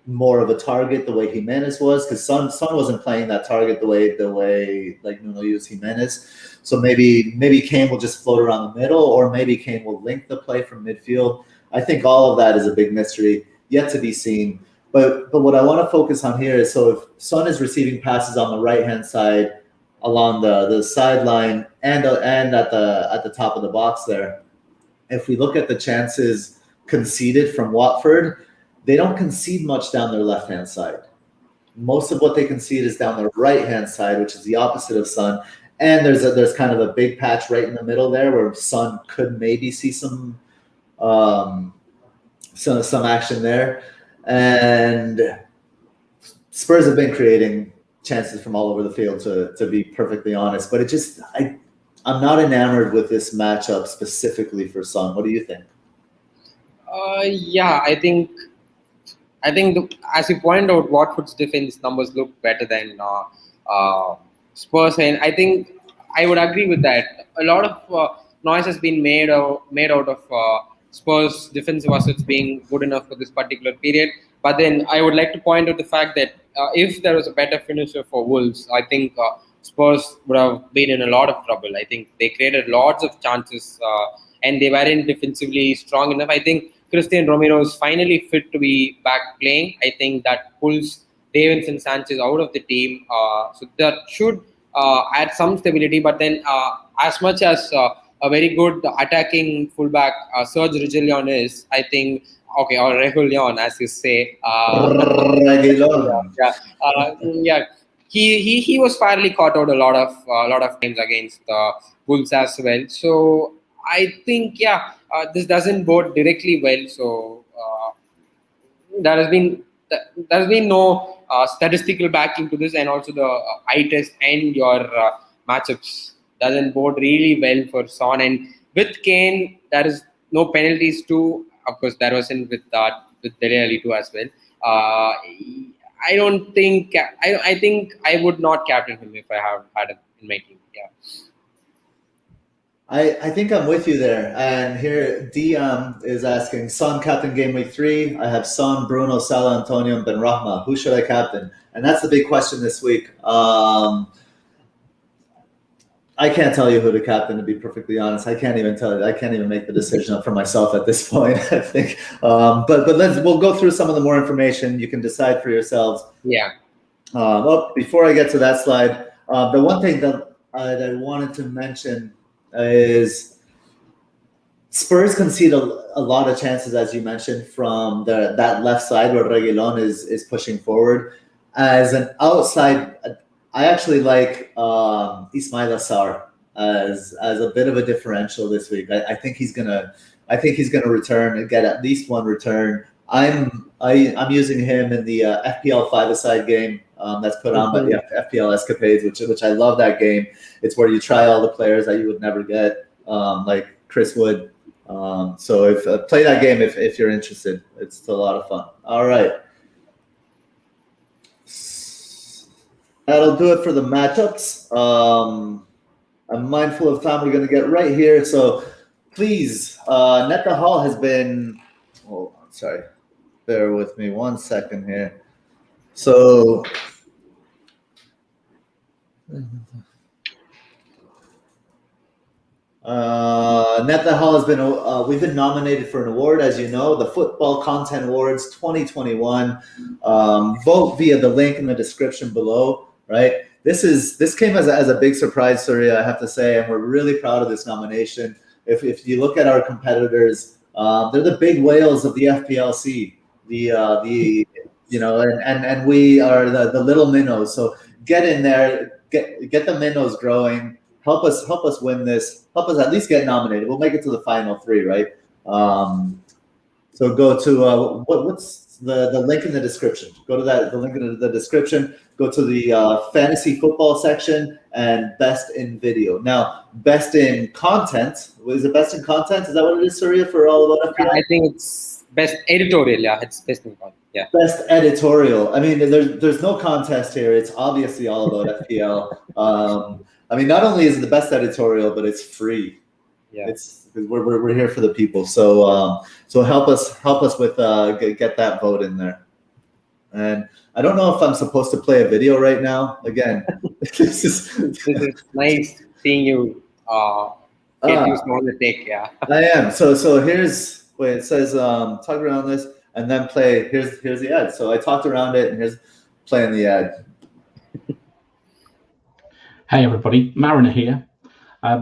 [SPEAKER 1] more of a target the way Jimenez was, because Son wasn't playing that target the way like Nuno used Jimenez. So maybe Kane will just float around the middle, or maybe Kane will link the play from midfield. I think all of that is a big mystery, yet to be seen. But what I want to focus on here is, so if Son is receiving passes on the right-hand side along the sideline and at the top of the box there, if we look at the chances conceded from Watford, they don't concede much down their left-hand side. Most of what they concede is down their right-hand side, which is the opposite of Son. And there's kind of a big patch right in the middle there where Son could maybe see some action there. And Spurs have been creating chances from all over the field, to be perfectly honest. But I'm not enamored with this matchup specifically for Son. What do you think?
[SPEAKER 2] Yeah, I think as you point out, Watford's defense numbers look better than Spurs, and I think I would agree with that. A lot of noise has been made out of Spurs' defensive assets being good enough for this particular period. But then I would like to point out the fact that if there was a better finisher for Wolves, I think Spurs would have been in a lot of trouble. I think they created lots of chances and they weren't defensively strong enough. I think Christian Romero is finally fit to be back playing. I think that pulls Davinson Sanchez out of the team. So that should add some stability. But then as much as a very good attacking fullback Serge Reguilon is, I think, or Reguilon, as you say.
[SPEAKER 1] Reguilon.
[SPEAKER 2] Yeah. He was fairly caught out a lot of times against Wolves as well. So I think this doesn't bode directly well. So there has been no statistical backing to this, and also the eye test and your matchups doesn't bode really well for Son. And with Kane, there is no penalties too. Of course, there wasn't with Dele Alli too as well. I don't think. I think I would not captain him if I have had it in my team. Yeah.
[SPEAKER 1] I think I'm with you there. And here, DM is asking, Son captain game week 3. I have Son, Bruno, Salah, Antonio, and Benrahma. Who should I captain? And that's the big question this week. I can't tell you who to captain, to be perfectly honest. I can't even tell you. I can't even make the decision up for myself at this point, I think. But we'll go through some of the more information. You can decide for yourselves.
[SPEAKER 2] Yeah.
[SPEAKER 1] Before I get to that slide, the one thing that I wanted to mention is Spurs concede a lot of chances, as you mentioned, from that left side where Reguilon is pushing forward. As an outside, I actually like Ismail Assar as a bit of a differential this week. I think he's gonna return and get at least one return. I'm using him in the FPL 5-a-side game that's put on by the FPL Escapades, which I love that game. It's where you try all the players that you would never get, like Chris Wood. So play that game if you're interested. It's a lot of fun. All right. That'll do it for the matchups. I'm mindful of time. We're going to get right here. So please, Net the Hall has been. Oh, sorry. Bear with me 1 second here. So. Net the Hall has been. We've been nominated for an award, as you know, the Football Content Awards 2021. Vote via the link in the description below. Right. This came as a big surprise, Surya, I have to say, and we're really proud of this nomination. If you look at our competitors, they're the big whales of the FPLC. And we are the little minnows. So get in there, get the minnows growing. Help us win this. Help us at least get nominated. We'll make it to the final 3, right? So go to what's the link in the description. Go to the link in the description. Go to the fantasy football section and best in video. Now, best in content. Is it best in content? Is that what it is, Surya, for all about FPL?
[SPEAKER 2] I think it's best editorial. Yeah, it's best in content. Yeah.
[SPEAKER 1] Best editorial. I mean, there's no contest here. It's obviously all about FPL. I mean, not only is it the best editorial, but it's free.
[SPEAKER 2] Yeah.
[SPEAKER 1] We're here for the people. So help us with get that vote in there. And I don't know if I'm supposed to play a video right now. Again, this is
[SPEAKER 2] nice seeing you get used to all the tech. Yeah.
[SPEAKER 1] I am. So here's wait. It says talk around this and then play. Here's the ad. So I talked around it and here's playing the ad.
[SPEAKER 3] Hey everybody, Mariner here.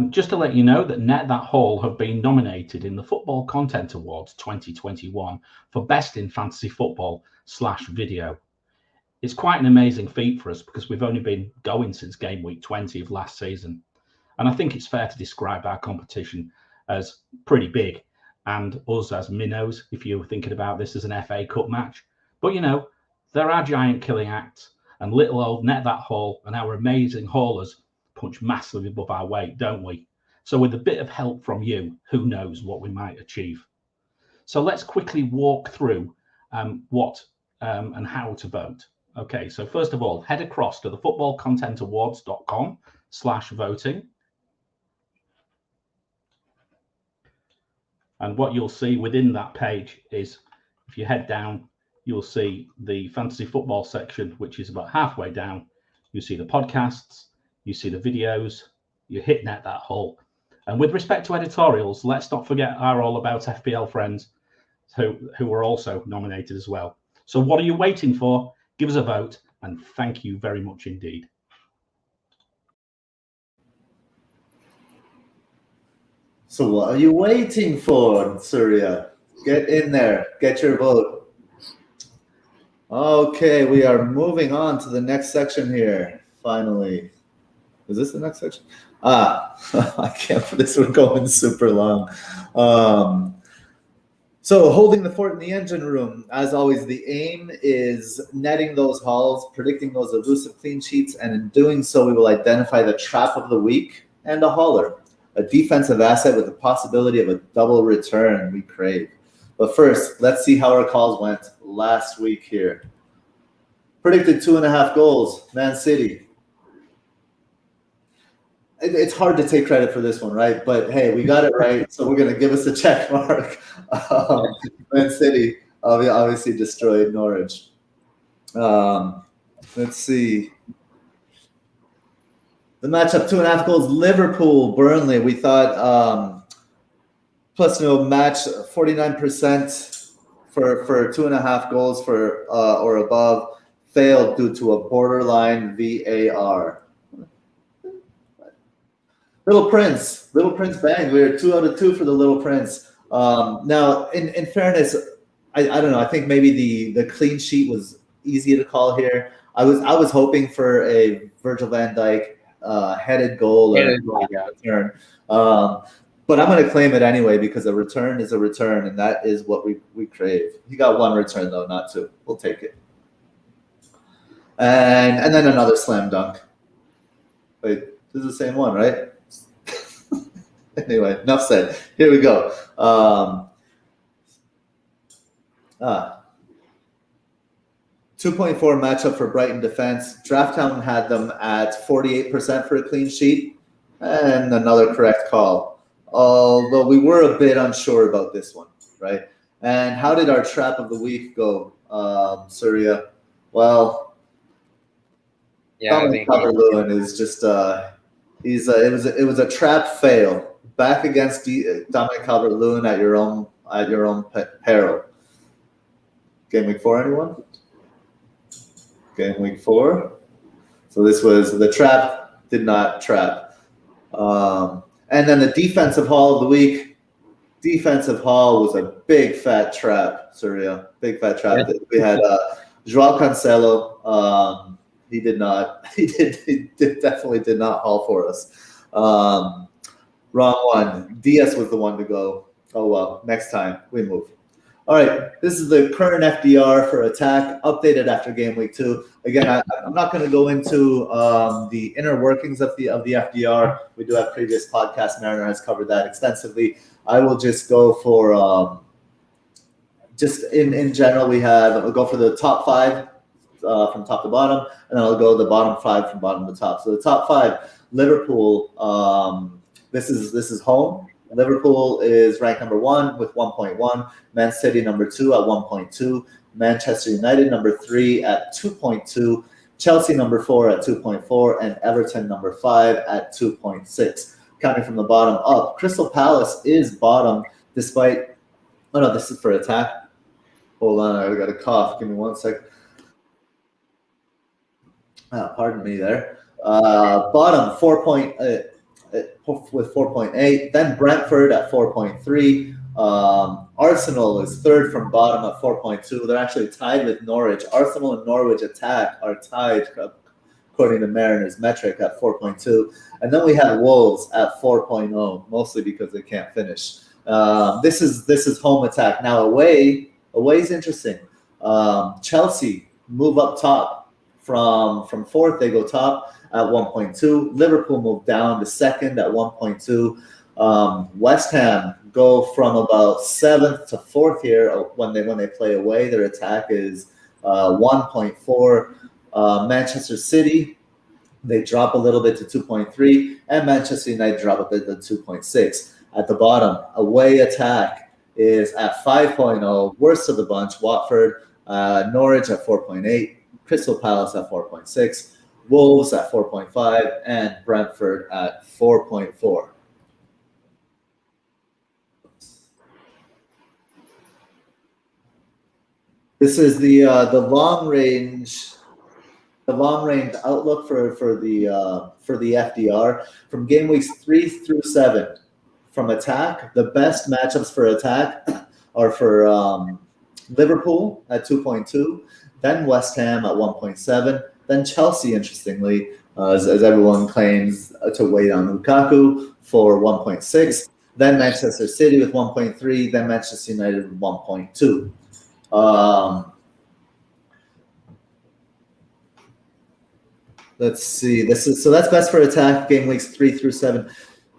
[SPEAKER 3] Just to let you know that Net That Haul have been nominated in the Football Content Awards 2021 for Best in Fantasy Football / Video. It's quite an amazing feat for us because we've only been going since Gameweek 20 of last season. And I think it's fair to describe our competition as pretty big and us as minnows if you were thinking about this as an FA Cup match. But you know, there are giant killing acts. And little old Net That Haul and our amazing haulers punch massively above our weight, don't we? So with a bit of help from you, who knows what we might achieve. So let's quickly walk through what and how to vote. Okay, so first of all, head across to the footballcontentawards.com/voting. And what you'll see within that page is, if you head down, you'll see the fantasy football section, which is about halfway down. You see the podcasts, you see the videos, you hit Net That Haul. And with respect to editorials, let's not forget our All About FPL friends who were also nominated as well. So what are you waiting for? Give us a vote, and thank you very much indeed.
[SPEAKER 1] So what are you waiting for, Surya? Get in there, get your vote. Okay, we are moving on to the next section here. Finally, is this the next section? I can't. This we're going super long. So holding the fort in the engine room. As always, the aim is netting those hauls, predicting those elusive clean sheets, and in doing so, we will identify the trap of the week and a hauler, a defensive asset with the possibility of a double return we crave. But first, let's see how our calls went last week here. Predicted 2.5 goals, Man City. It's hard to take credit for this one, right? But hey, we got it right, so we're going to give us a check mark. Man City obviously destroyed Norwich. Let's see. The matchup, 2.5 goals, Liverpool, Burnley. We thought plus no match, 49% for 2.5 goals for or above. Failed due to a borderline VAR. Little Prince bang. We were 2 out of 2 for the Little Prince. Now, in fairness, I don't know. I think maybe the clean sheet was easy to call here. I was hoping for a Virgil van Dijk headed goal or return. But I'm going to claim it anyway because a return is a return, and that is what we crave. He got 1 return though, not 2. We'll take it. And then another slam dunk. Wait, this is the same one, right? Anyway, enough said. Here we go. 2.4 matchup for Brighton defense. Drafthound had them at 48% for a clean sheet, and another correct call. although we were a bit unsure about this one, right? And how did our trap of the week go, Surya? Well,
[SPEAKER 2] Yeah, I
[SPEAKER 1] Dominic
[SPEAKER 2] think
[SPEAKER 1] Calvert-Lewin is just it was a trap fail. Back against Dominic Calvert-Lewin at your own peril. Game week 4, anyone? Game week 4. So this was the trap did not trap. And then the defensive haul of the week. Defensive haul was a big fat trap, Surya. Big fat trap. Yeah. We had Joao Cancelo. He definitely did not haul for us. Wrong one. Diaz was the one to go. Oh well, next time we move. All right, this is the current FDR for attack, updated after game week 2. Again, I'm not going to go into the inner workings of the FDR. We do have previous podcasts. Mariner has covered that extensively. I will just go for just in general. I'll go for the top 5 from top to bottom, and then I'll go the bottom 5 from bottom to top. So the top 5, Liverpool. This is home. Liverpool is ranked number 1 with 1.1. Man City number 2 at 1.2. Manchester United number 3 at 2.2. Chelsea number 4 at 2.4, and Everton number 5 at 2.6. Counting from the bottom up, Crystal Palace is bottom despite. Oh no, this is for attack. Hold on, I got a cough. Give me 1 second. Pardon me there. Bottom 4.8. With 4.8, then Brentford at 4.3. Arsenal is third from bottom at 4.2. They're actually tied with Norwich. Arsenal and Norwich attack are tied according to Mariner's metric at 4.2. And then we have Wolves at 4.0, mostly because they can't finish. This is home attack. Now away is interesting. Chelsea move up top from 4th. They go top at 1.2. Liverpool moved down to 2nd at 1.2. West Ham go from about 7th to 4th here when they play away. Their attack is 1.4. Manchester City, they drop a little bit to 2.3, and Manchester United drop a bit to 2.6. At the bottom, away attack is at 5.0. Worst of the bunch, Watford, Norwich at 4.8, Crystal Palace at 4.6. Wolves at 4.5, and Brentford at 4.4. This is the long range outlook for the FDR from game weeks 3 through 7. From attack, the best matchups for attack are for Liverpool at 2.2, then West Ham at 1.7. Then Chelsea, interestingly, as everyone claims to wait on Lukaku for 1.6. Then Manchester City with 1.3. Then Manchester United with 1.2. Let's see. That's best for attack game weeks 3 through 7.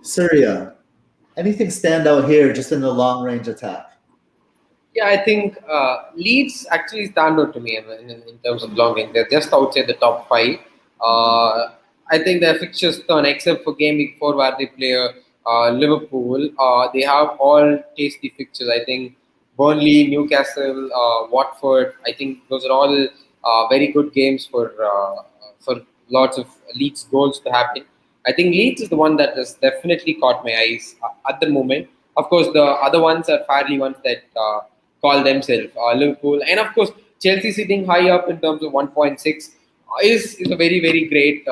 [SPEAKER 1] Surya, anything stand out here just in the long range attack?
[SPEAKER 2] Yeah, I think Leeds actually stand out to me in terms of long range. They're just outside the top 5. I think their fixtures turn, except for game week 4 where they play Liverpool. They have all tasty fixtures. I think Burnley, Newcastle, Watford. I think those are all very good games for lots of Leeds goals to happen. I think Leeds is the one that has definitely caught my eyes at the moment. Of course, the other ones are fairly ones that call themselves Liverpool, and of course Chelsea sitting high up in terms of 1.6 is a very, very great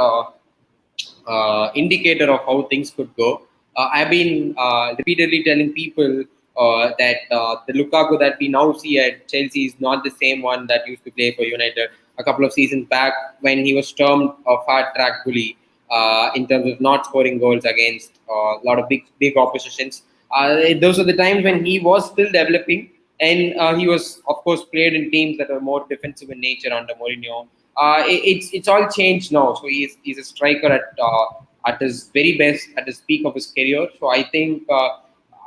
[SPEAKER 2] indicator of how things could go. I've been repeatedly telling people that the Lukaku that we now see at Chelsea is not the same one that used to play for United a couple of seasons back when he was termed a fast track bully in terms of not scoring goals against a lot of big oppositions. Those are the times when he was still developing, and he was, of course, played in teams that are more defensive in nature under Mourinho. It's all changed now. So he's a striker at his very best, at his peak of his career. So I think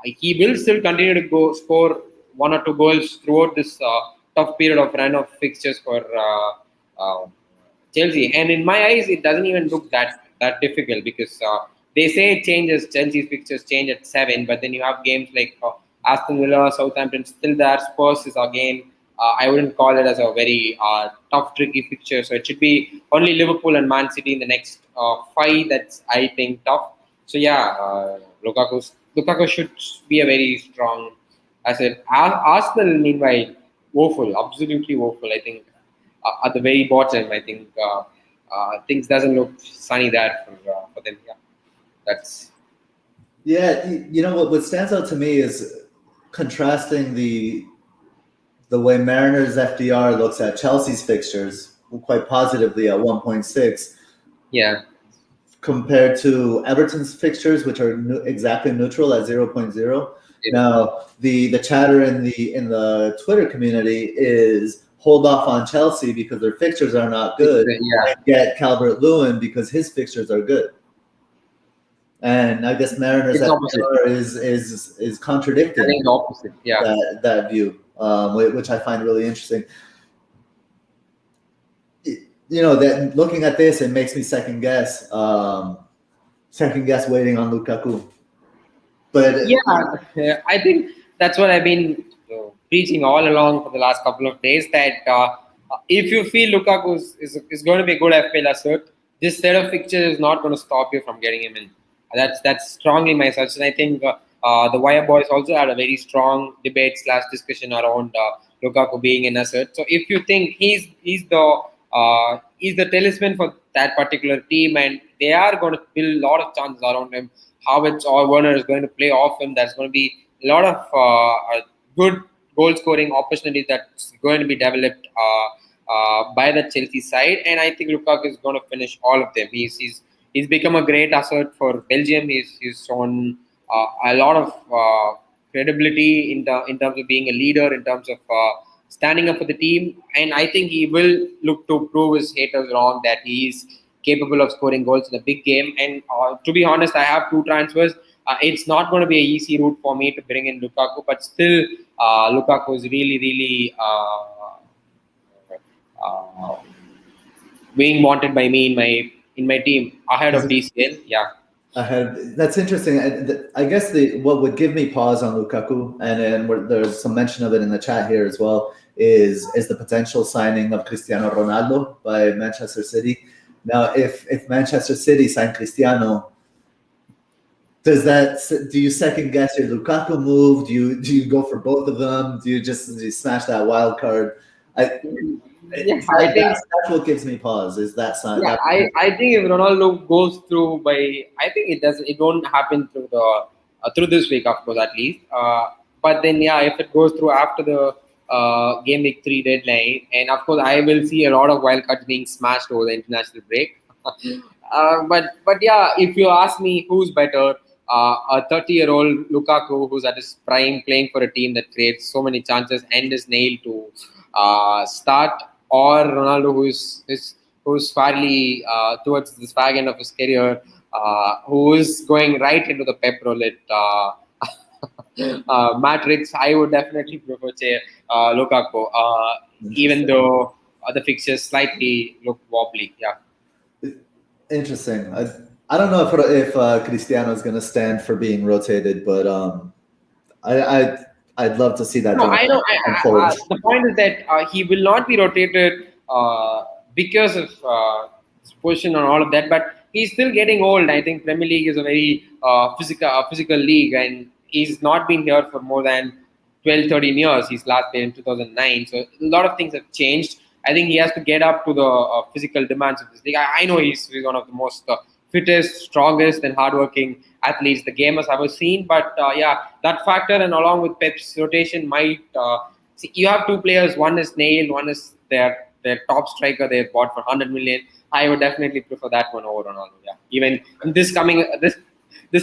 [SPEAKER 2] he will still continue to score 1 or 2 goals throughout this tough period of run of fixtures for Chelsea. And in my eyes, it doesn't even look that difficult because they say it changes. Chelsea's fixtures change at 7, but then you have games like Aston Villa, Southampton still there. Spurs is again. I wouldn't call it as a very tough, tricky fixture. So it should be only Liverpool and Man City in the next 5. That's, I think, tough. So yeah, Lukaku should be a very strong asset. Arsenal, meanwhile, woeful, absolutely woeful. I think at the very bottom, I think things doesn't look sunny there for them. Yeah, that's.
[SPEAKER 1] Yeah, you know what stands out to me is contrasting the way Mariners FDR looks at Chelsea's fixtures quite positively at 1.6.
[SPEAKER 2] Yeah.
[SPEAKER 1] Compared to Everton's fixtures, which are exactly neutral at 0.0. Yeah. Now, the chatter in the Twitter community is hold off on Chelsea because their fixtures are not good.
[SPEAKER 2] Yeah.
[SPEAKER 1] And get Calvert-Lewin because his fixtures are good. And I guess Mariners FDR is contradicting
[SPEAKER 2] the opposite. Yeah.
[SPEAKER 1] that view, which I find really interesting. You know, that looking at this, it makes me second guess waiting on Lukaku. But
[SPEAKER 2] yeah, I think that's what I've been preaching all along for the last couple of days. That if you feel Lukaku is going to be a good FPL asset, this set of fixtures is not going to stop you from getting him in. That's strongly my suggestion. I think the Wire Boys also had a very strong debate / discussion around Lukaku being an asset. So if you think he's the talisman for that particular team, and they are going to build a lot of chances around him. Havertz or Werner is going to play off him. There's going to be a lot of good goal scoring opportunities that's going to be developed by the Chelsea side, and I think Lukaku is going to finish all of them. He's become a great asset for Belgium. He's shown a lot of credibility in terms of being a leader, in terms of standing up for the team, and I think he will look to prove his haters wrong that he is capable of scoring goals in a big game. And to be honest, I have 2 transfers. It's not going to be an easy route for me to bring in Lukaku, but still, Lukaku is really being wanted by me in my team ahead of DCL. Yeah.
[SPEAKER 1] That's interesting. I guess what would give me pause on Lukaku, and there's some mention of it in the chat here as well, is the potential signing of Cristiano Ronaldo by Manchester City. Now, if Manchester City sign Cristiano, do you second guess your Lukaku move? Do you go for both of them? Do you smash that wild card? I think that's what gives me pause. Is that sign?
[SPEAKER 2] Yeah, I think if Ronaldo goes through it won't happen through this week, of course, at least. But then if it goes through after the Gameweek 3 deadline, and of course I will see a lot of wildcards being smashed over the international break. But if you ask me who's better, a 30-year-old Lukaku who's at his prime, playing for a team that creates so many chances and is nailed to start, or Ronaldo who's fairly towards the fag end of his career, who is going right into the Pep roulette matrix. I would definitely prefer Lukaku, even though the fixtures slightly look wobbly. Yeah.
[SPEAKER 1] Interesting. I don't know if Cristiano is going to stand for being rotated, but I'd love to see that.
[SPEAKER 2] No, I know. The point is that he will not be rotated because of his position and all of that, but he's still getting old. I think Premier League is a very physical league, and he's not been here for more than 12, 13 years. He's last played in 2009. So a lot of things have changed. I think he has to get up to the physical demands of this league. I know he's one of the most fittest, strongest, and hardworking athletes the game has ever seen. But that factor, and along with Pep's rotation, might see, you have 2 players. One is nailed. One is their top striker they bought for 100 million. I would definitely prefer that one over Ronaldo. Yeah, even this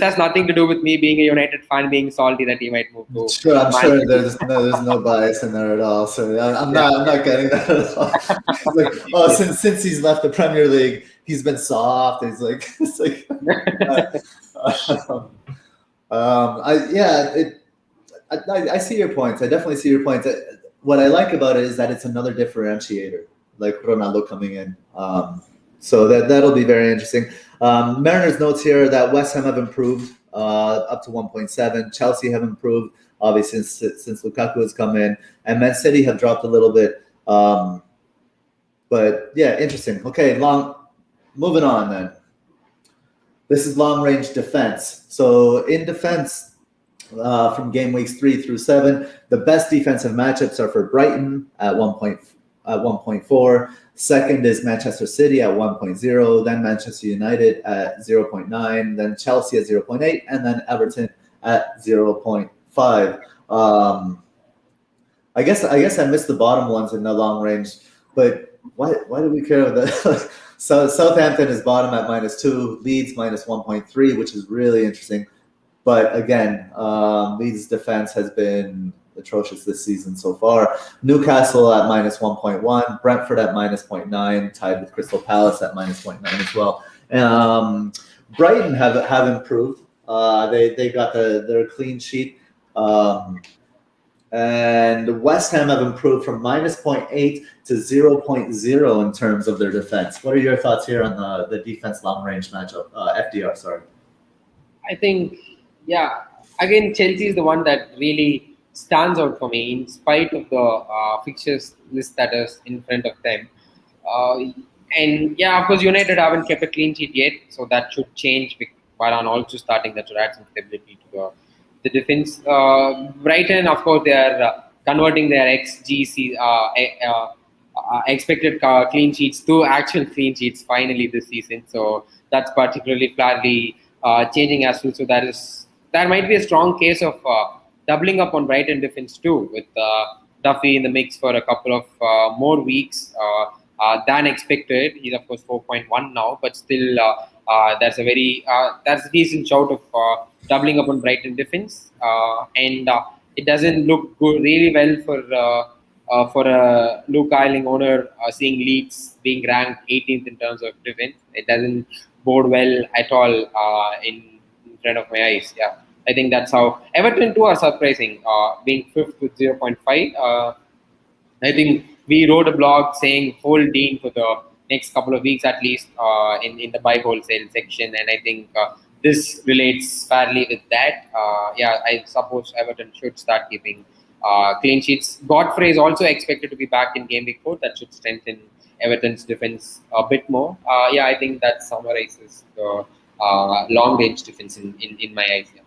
[SPEAKER 2] has nothing to do with me being a United fan being salty that he might move to.
[SPEAKER 1] Sure, I'm sure there's no bias in there at all. So I'm not getting that at all. It's like, since he's left the Premier League, he's been soft. It's like I see your points. I definitely see your points. What I like about it is that it's another differentiator, like Ronaldo coming in. So that'll be very interesting. Mariners notes here that West Ham have improved up to 1.7. Chelsea have improved, obviously, since Lukaku has come in. And Man City have dropped a little bit. But yeah, interesting. Okay, moving on then. This is long-range defense. So in defense, from game weeks 3 through 7, the best defensive matchups are for Brighton at 1.4. Second is Manchester City at 1.0, then Manchester United at 0.9, then Chelsea at 0.8, and then Everton at 0.5. I guess I missed the bottom ones in the long range, but why do we care about that? So Southampton is bottom at -2, Leeds -1.3, which is really interesting. But again, Leeds' defense has been atrocious this season so far. Newcastle at -1.1, Brentford at -0.9, tied with Crystal Palace at -0.9 as well. Brighton have improved. They got their clean sheet. And West Ham have improved from -0.8 to 0.0 in terms of their defense. What are your thoughts here on the defense long range matchup? FDR, sorry.
[SPEAKER 2] I think, yeah, again, Chelsea is the one that really stands out for me in spite of the fixtures list that is in front of them. And yeah, of course, United haven't kept a clean sheet yet, so that should change. Varane also starting, that should add some stability to the defense. Brighton, of course, they are converting their expected clean sheets to actual clean sheets finally this season. So that's particularly clearly changing as well. So there might be a strong case of doubling up on Brighton defense too, with Duffy in the mix for a couple of more weeks than expected. He's of course 4.1 now, but still that's a decent shout of doubling up on Brighton defense, and it doesn't look good, really well for a Luke Ayling owner seeing Leeds being ranked 18th in terms of defense. It doesn't bode well at all in front of my eyes. Yeah, I think that's how Everton too are surprising, being 5th with 0.5. I think we wrote a blog saying hold Dean for the next couple of weeks at least in the buy wholesale section, and I think this relates fairly with that. Yeah, I suppose Everton should start keeping clean sheets. Godfrey is also expected to be back in game week 4. That should strengthen Everton's defense a bit more. Yeah, I think that summarizes the long range defense in my eyes. Yeah.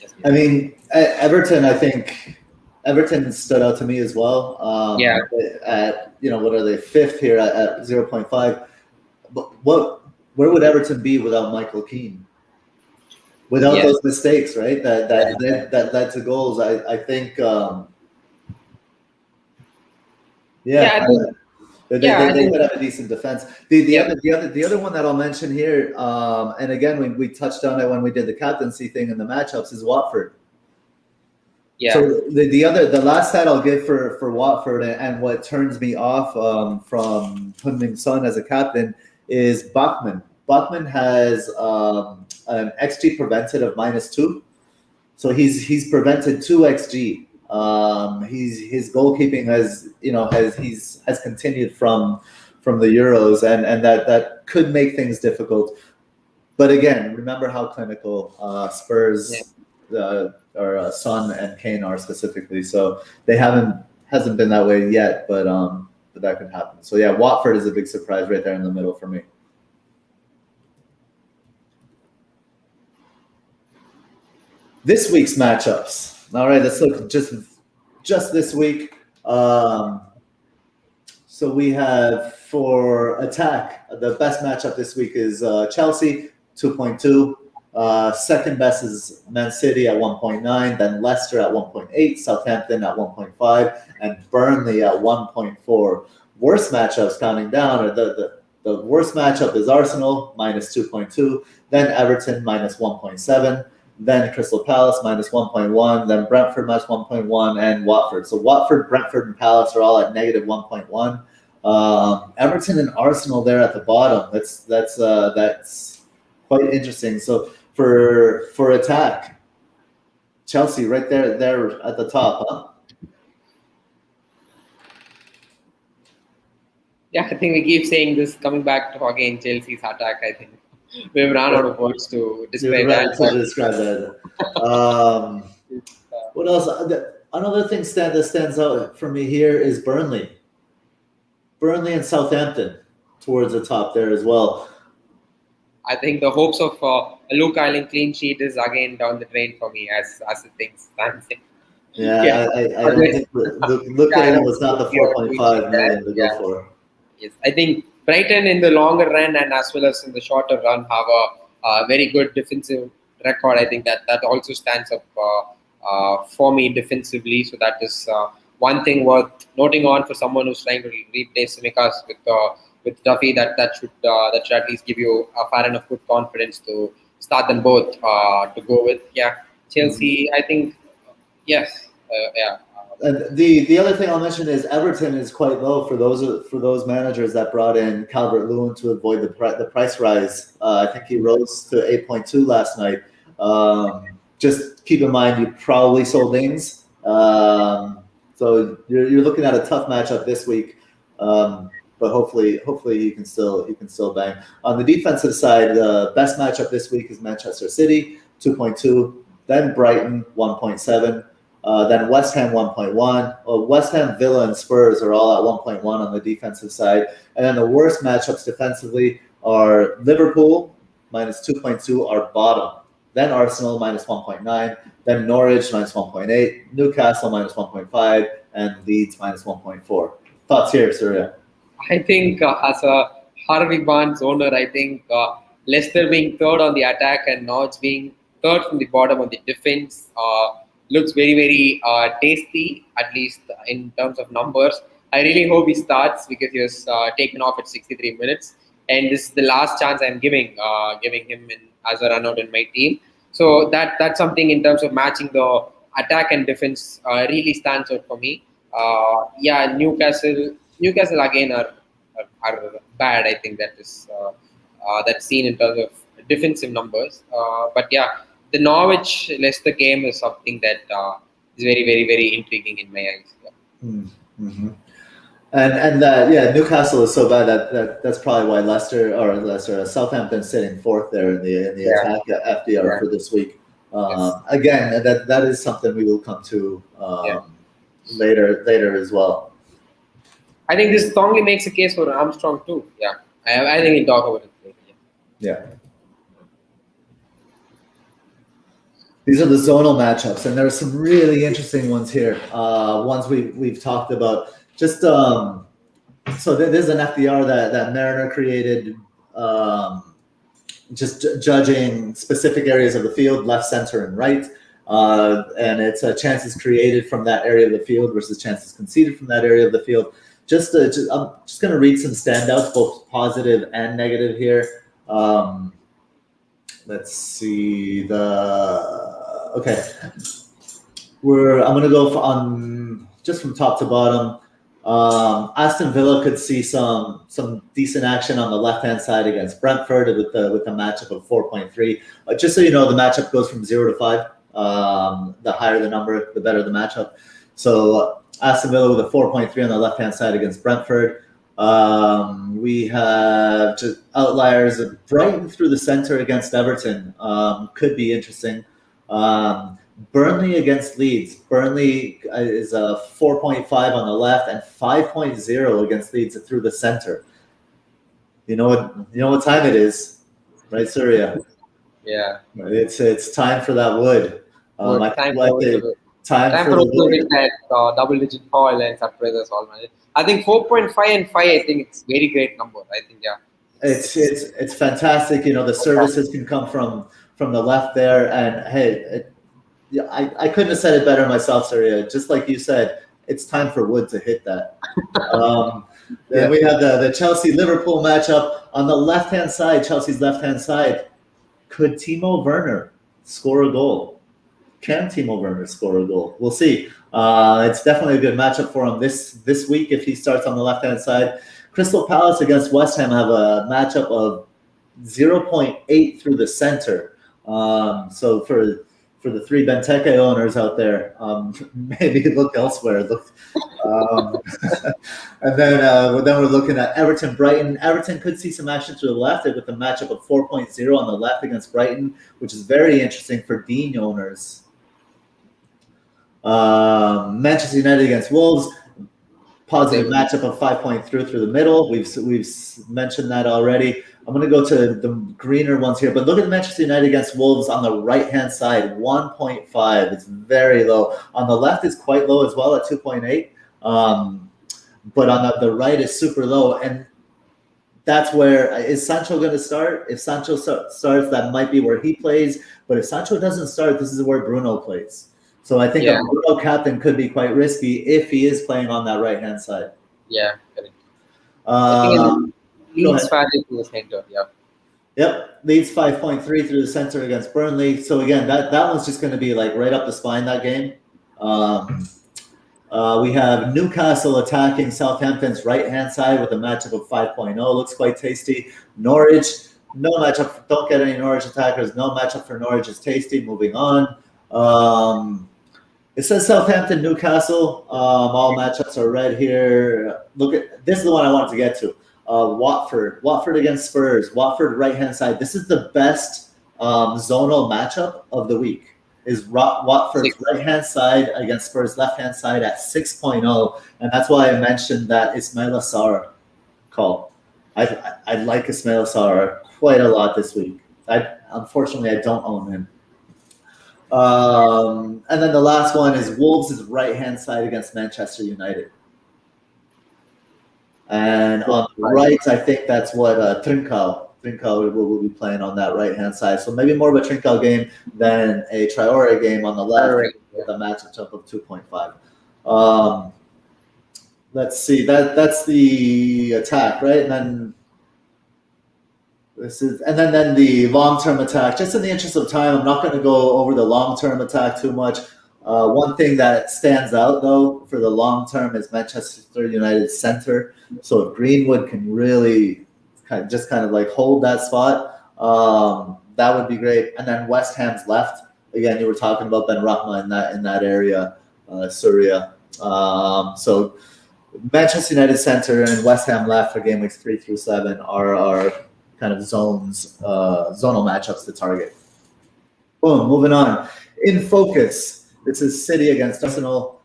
[SPEAKER 2] Yes,
[SPEAKER 1] I mean, Everton, I think Everton stood out to me as well.
[SPEAKER 2] Yeah.
[SPEAKER 1] At what are they, 5th here at 0.5? But where would Everton be without Michael Keane? Without those mistakes, right? That led to goals. I think. They could have a decent defense. The other one that I'll mention here, and again we touched on it when we did the captaincy thing in the matchups, is Watford. Yeah. So the last stat I'll give for Watford and what turns me off from Heung-Min Son as a captain is Bachmann. Bachmann has an XG prevented of -2, so he's prevented 2 XG. His goalkeeping has continued from the Euros, and that could make things difficult. But again, remember how clinical Spurs or Son and Kane are specifically. So they hasn't been that way yet, but that could happen. So yeah, Watford is a big surprise right there in the middle for me. This week's matchups. All right, let's look just this week. So we have for attack, the best matchup this week is Chelsea, 2.2. Second best is Man City at 1.9, then Leicester at 1.8, Southampton at 1.5, and Burnley at 1.4. Worst matchups counting down, the worst matchup is Arsenal, -2.2, then Everton, -1.7. Then Crystal Palace, -1.1. Then Brentford, -1.1. And Watford. So Watford, Brentford, and Palace are all at -1.1. Everton and Arsenal there at the bottom. That's quite interesting. So for attack, Chelsea right there at the top, huh?
[SPEAKER 2] Yeah, I think we keep saying this, coming back to again Chelsea's attack. I think We've run out of words to describe
[SPEAKER 1] You're right
[SPEAKER 2] that.
[SPEAKER 1] to describe that. What else? Another thing that stands out for me here is Burnley. Burnley and Southampton towards the top there as well.
[SPEAKER 2] I think the hopes of a Luke Island clean sheet is again down the drain for me as the things stands.
[SPEAKER 1] Yeah, I don't think Luke Island was not the 4.5 million to go for.
[SPEAKER 2] Yes, I think Brighton in the longer run and as well as in the shorter run have a very good defensive record. I think that also stands up for me defensively. So that is one thing worth noting on for someone who's trying to replace Simikas with Duffy. That should at least give you a fair enough good confidence to start them both to go with. Yeah, Chelsea. I think yes. Yeah.
[SPEAKER 1] And the other thing I'll mention is Everton is quite low for those managers that brought in Calvert-Lewin to avoid the price rise. I think he rose to 8.2 last night. Just keep in mind you probably sold Ings, so you're looking at a tough matchup this week. But hopefully he can still bang. On the defensive side, the best matchup this week is Manchester City 2.2, then Brighton 1.7. Then West Ham 1.1. West Ham, Villa, and Spurs are all at 1.1 on the defensive side. And then the worst matchups defensively are Liverpool minus 2.2, our bottom. Then Arsenal minus 1.9. Then Norwich minus 1.8. Newcastle minus 1.5. And Leeds minus 1.4. Thoughts here, Surya?
[SPEAKER 2] I think as a Harvey Barnes owner, I think Leicester being third on the attack and Norwich being third from the bottom on the defense looks very, very tasty, at least in terms of numbers. I really hope he starts because he was taken off at 63 minutes. And this is the last chance I'm giving him as a run out in my team. So that's something in terms of matching the attack and defense really stands out for me. Yeah, Newcastle again are bad. I think that is that's seen in terms of defensive numbers. But yeah, the Norwich Leicester game is something that is very, very, very intriguing in my eyes. Yeah.
[SPEAKER 1] Mm-hmm. And yeah, Newcastle is so bad that's probably why Southampton sitting fourth there in the attack at FDR for this week. Again, that is something we will come to later as well.
[SPEAKER 2] I think this strongly makes a case for Armstrong too. Yeah, I think we'll talk about it later.
[SPEAKER 1] Yeah. These are the zonal matchups, and there are some really interesting ones here. Ones we've talked about. Just so there's an FDR that Mariner created, just judging specific areas of the field, left, center, and right, and it's chances created from that area of the field versus chances conceded from that area of the field. I'm just going to read some standouts, both positive and negative here. Let's see okay. I'm going to go on just from top to bottom. Aston Villa could see some decent action on the left-hand side against Brentford with the matchup of 4.3. Just so you know, the matchup goes from 0 to 5. The higher the number, the better the matchup. So Aston Villa with a 4.3 on the left-hand side against Brentford. We have just outliers of Brighton through the center against Everton. Could be interesting. Burnley against Leeds. Burnley is a 4.5 on the left and 5.0 against Leeds through the center. You know what time it is, right, Surya?
[SPEAKER 2] Yeah.
[SPEAKER 1] It's time for that wood.
[SPEAKER 2] Time for that double-digit foil and surprises all. I think 4.5 and 5. I think it's very great number. I think
[SPEAKER 1] it's fantastic. The services can come from the left there, and hey. I couldn't have said it better myself, Surya. Just like you said, it's time for Wood to hit that. Then we have the Chelsea-Liverpool matchup. On the left-hand side, Chelsea's left-hand side, could Timo Werner score a goal? Can Timo Werner score a goal? We'll see. It's definitely a good matchup for him this week if he starts on the left-hand side. Crystal Palace against West Ham have a matchup of 0.8 through the center. So for the three Benteke owners out there, maybe look elsewhere. And then we're looking at Everton, Brighton. Everton could see some action to the left with the matchup of 4.0 on the left against Brighton, which is very interesting for Dean owners. Manchester United against Wolves, positive matchup of 5.3 through the middle. We've mentioned that already. I'm going to go to the greener ones here, but look at Manchester United against Wolves on the right-hand side, 1.5. It's very low. On the left is quite low as well at 2.8, but on the right is super low. And that's where, is Sancho going to start? If Sancho starts, that might be where he plays. But if Sancho doesn't start, this is where Bruno plays. So I think a Bruno captain could be quite risky if he is playing on that right-hand side.
[SPEAKER 2] Yeah, correct. Leeds 5 to the center,
[SPEAKER 1] Yep, Leeds 5.3 through the center against Burnley. So again, that one's just going to be like right up the spine, that game. We have Newcastle attacking Southampton's right-hand side with a matchup of 5.0. Looks quite tasty. Norwich, no matchup. Don't get any Norwich attackers. No matchup for Norwich is tasty. Moving on. It says Southampton, Newcastle. All matchups are red here. Look at this is the one I wanted to get to. Watford against Spurs. Watford right-hand side. This is the best zonal matchup of the week. Is Watford's right-hand side against Spurs' left-hand side at 6.0, and that's why I mentioned that Ismail Assar call. I like Ismail Assar quite a lot this week. Unfortunately I don't own him. And then the last one is Wolves' right-hand side against Manchester United. And on the right, I think that's what Trincao will be playing on that right-hand side. So maybe more of a Trincao game than a Traore game on the left with a matchup of 2.5. Let's see. That's the attack, right? And then then the long-term attack. Just in the interest of time, I'm not going to go over the long-term attack too much. One thing that stands out, though, for the long term is Manchester United's center. So if Greenwood can really kind of like hold that spot, that would be great. And then West Ham's left. Again, you were talking about Ben Rahma in that area, Surya. So Manchester United center and West Ham left for game weeks 3 through 7 are kind of zonal matchups to target. Boom, moving on. In focus. This is City against Arsenal.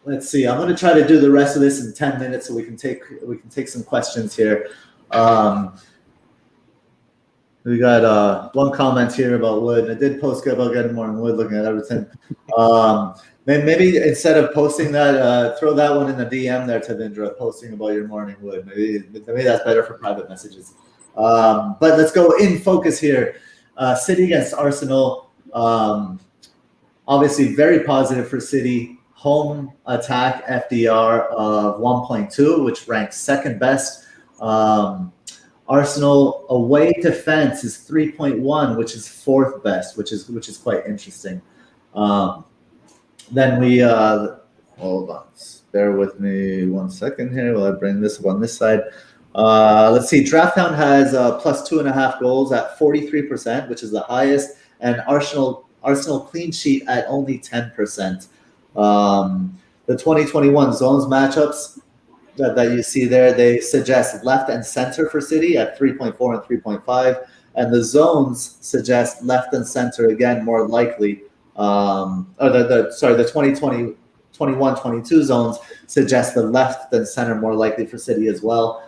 [SPEAKER 1] Let's see. I'm going to try to do the rest of this in 10 minutes so we can take some questions here. We got one comment here about Wood. I did post about getting more on Wood looking at Everton. Maybe instead of posting that, throw that one in the DM there to Vindra, posting about your morning Wood. Maybe that's better for private messages. But let's go in focus here. City against Arsenal. Obviously very positive for City. Home attack FDR of 1.2, which ranks second best. Arsenal away defense is 3.1, which is fourth best, which is quite interesting. Then we hold on, bear with me 1 second here while I bring this up on this side. Let's see, Drafthound has plus 2.5 goals at 43%, which is the highest, and Arsenal clean sheet at only 10%. The 2021 zones matchups that you see there, they suggest left and center for City at 3.4 and 3.5, and the zones suggest left and center again more likely. The 21-22 zones suggest the left and center more likely for City as well.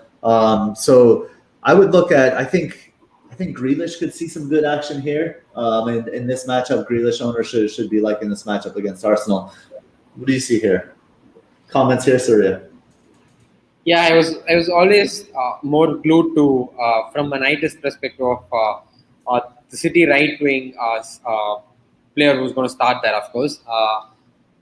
[SPEAKER 1] So I would look at, I think Grealish could see some good action here. In this matchup, Grealish owners should be liking this matchup against Arsenal. What do you see here? Comments here, Surya?
[SPEAKER 2] Yeah, I was always more glued to, from an ITIS perspective, of the City right wing player who's going to start there, of course,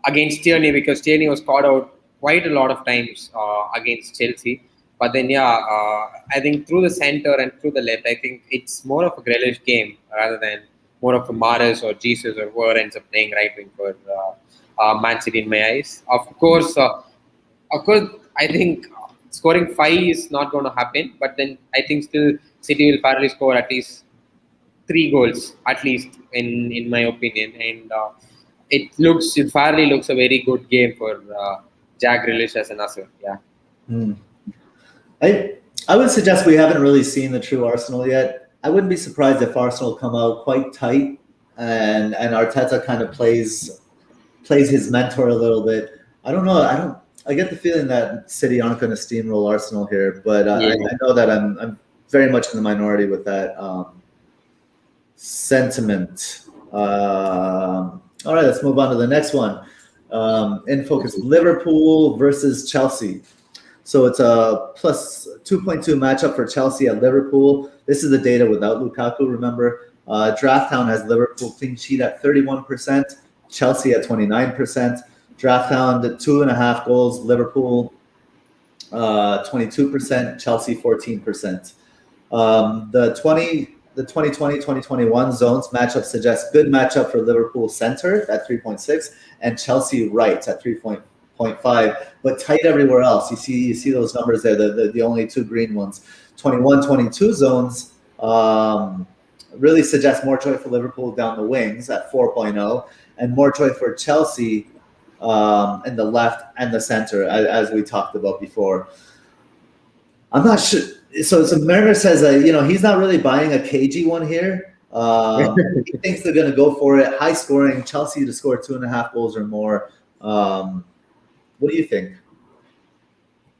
[SPEAKER 2] against Tierney, because Tierney was caught out quite a lot of times against Chelsea. But then, I think through the center and through the left, I think it's more of a Grealish game rather than more of a Mahrez or Jesus or whoever ends up playing right wing for Man City in my eyes. Of course, I think scoring 5 is not going to happen. But then I think still City will fairly score at least 3 goals, at least in my opinion. And it fairly looks a very good game for Jack Grealish as an Asur. Yeah.
[SPEAKER 1] I would suggest we haven't really seen the true Arsenal yet. I wouldn't be surprised if Arsenal come out quite tight and Arteta kind of plays his mentor a little bit. I don't know. I get the feeling that City aren't going to steamroll Arsenal here, but I know that I'm very much in the minority with that sentiment. All right, let's move on to the next one. In focus, Liverpool versus Chelsea. So it's a plus 2.2 matchup for Chelsea at Liverpool. This is the data without Lukaku, remember. Drafthound has Liverpool clean sheet at 31%, Chelsea at 29%. Drafthound at 2.5 goals, Liverpool 22%, Chelsea 14%. The 2020-2021 zones matchup suggests good matchup for Liverpool center at 3.6 and Chelsea right at 3.5, but tight everywhere else. You see those numbers there, the only two green ones. 21-22 zones really suggest more joy for Liverpool down the wings at 4.0 and more joy for Chelsea in the left and the center, as we talked about before. I'm not sure. So Mariner says he's not really buying a cagey one here. He thinks they're going to go for it. High scoring, Chelsea to score 2.5 goals or more. What do you think?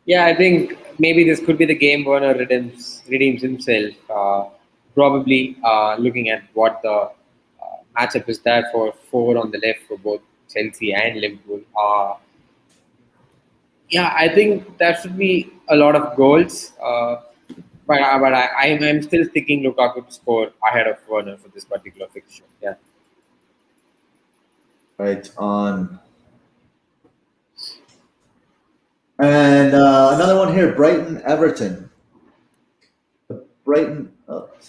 [SPEAKER 2] Yeah, I think maybe this could be the game Werner redeems himself. Probably looking at what the matchup is there for 4 on the left for both Chelsea and Liverpool. Yeah, I think there should be a lot of goals. But I'm still thinking Lukaku to score ahead of Werner for this particular fixture. Yeah.
[SPEAKER 1] Right on. And another one here, Brighton, Everton. Brighton, got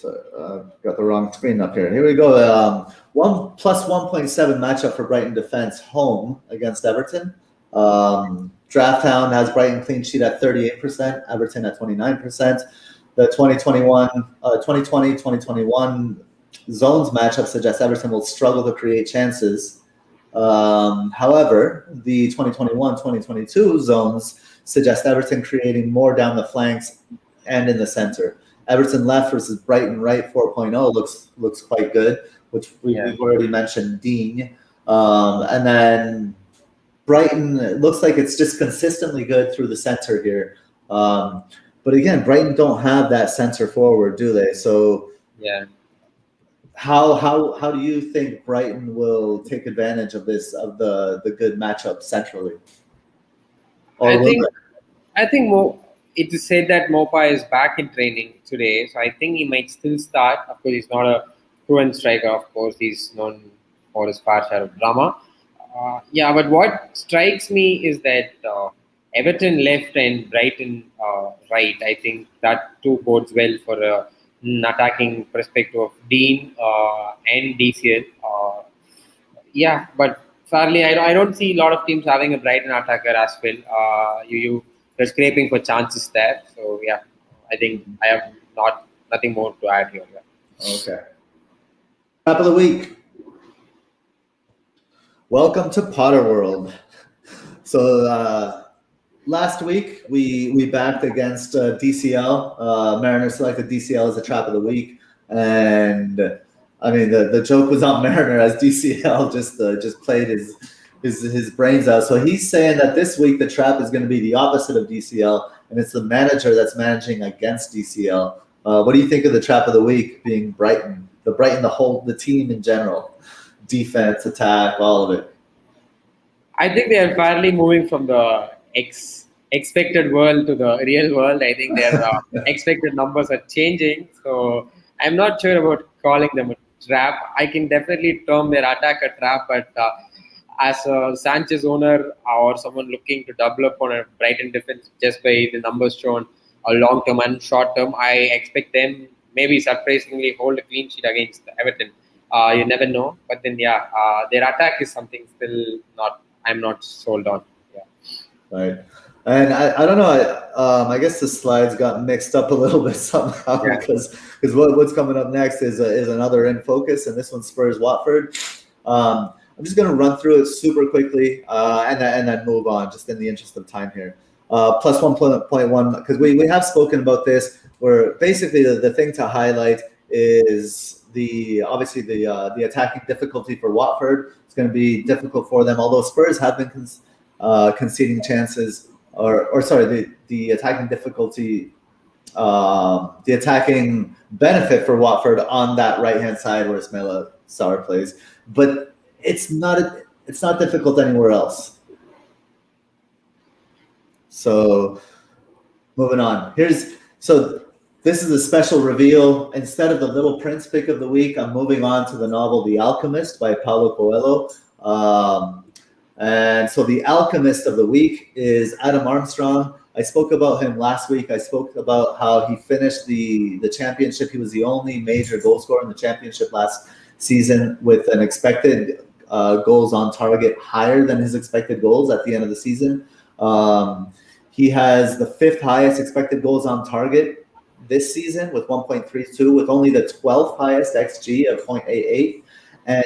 [SPEAKER 1] the wrong screen up here. Here we go. 1 plus 1.7 matchup for Brighton defense home against Everton. Drafthound has Brighton clean sheet at 38%, Everton at 29%. The 2020-2021 zones matchup suggests Everton will struggle to create chances. However, the 2021-2022 zones suggest Everton creating more down the flanks and in the center. Everton left versus Brighton right 4.0 looks quite good, which we've already mentioned Dean. And then Brighton, it looks like it's just consistently good through the center here. But again, Brighton don't have that center forward, do they? So
[SPEAKER 2] yeah.
[SPEAKER 1] How do you think Brighton will take advantage of the good matchup centrally?
[SPEAKER 2] I think it is said that Mopa is back in training today, so I think he might still start. Of course, he's not a fluent striker. Of course, he's known for his fair share of drama. But what strikes me is that Everton left and Brighton right. I think that too bodes well for an attacking perspective of Dean and DCL. But fairly, I don't see a lot of teams having a Brighton attacker as well. You're scraping for chances there. So yeah, I think I have nothing more to add here. Yeah.
[SPEAKER 1] Okay. Top of the week. Welcome to Potter World. So last week we backed against DCL. Mariner selected DCL as the trap of the week, and I mean the joke was on Mariner as DCL just played his brains out. So he's saying that this week the trap is going to be the opposite of DCL, and it's the manager that's managing against DCL. What do you think of the trap of the week being Brighton? The team in general, defense, attack, all of it.
[SPEAKER 2] I think they are fairly moving from the expected world to the real world. I think their expected numbers are changing. So I'm not sure about calling them a trap. I can definitely term their attack a trap, but as a Sanchez owner or someone looking to double up on a Brighton defense just by the numbers shown, a long term and short term, I expect them maybe surprisingly hold a clean sheet against Everton. You never know, but then their attack is something still I'm not sold on. Yeah.
[SPEAKER 1] Right. And I don't know. I guess the slides got mixed up a little bit somehow because what's coming up next is another in focus, and this one's Spurs Watford. I'm just going to run through it super quickly and then move on, just in the interest of time here. Plus 1.1, because we have spoken about this, where basically the thing to highlight is obviously the attacking difficulty for Watford. It's going to be difficult for them, although Spurs have been conceding chances, or sorry, the attacking difficulty, the attacking benefit for Watford on that right-hand side where Ismaila Sarr plays, but it's not difficult anywhere else. So moving on, this is a special reveal. Instead of the Little Prince pick of the week, I'm moving on to the novel The Alchemist by Paulo Coelho. And so the Alchemist of the week is Adam Armstrong. I spoke about him last week. I spoke about how he finished the championship. He was the only major goal scorer in the championship last season with an expected goals on target higher than his expected goals at the end of the season. He has the 5th highest expected goals on target this season with 1.32, with only the 12th highest XG of 0.88. And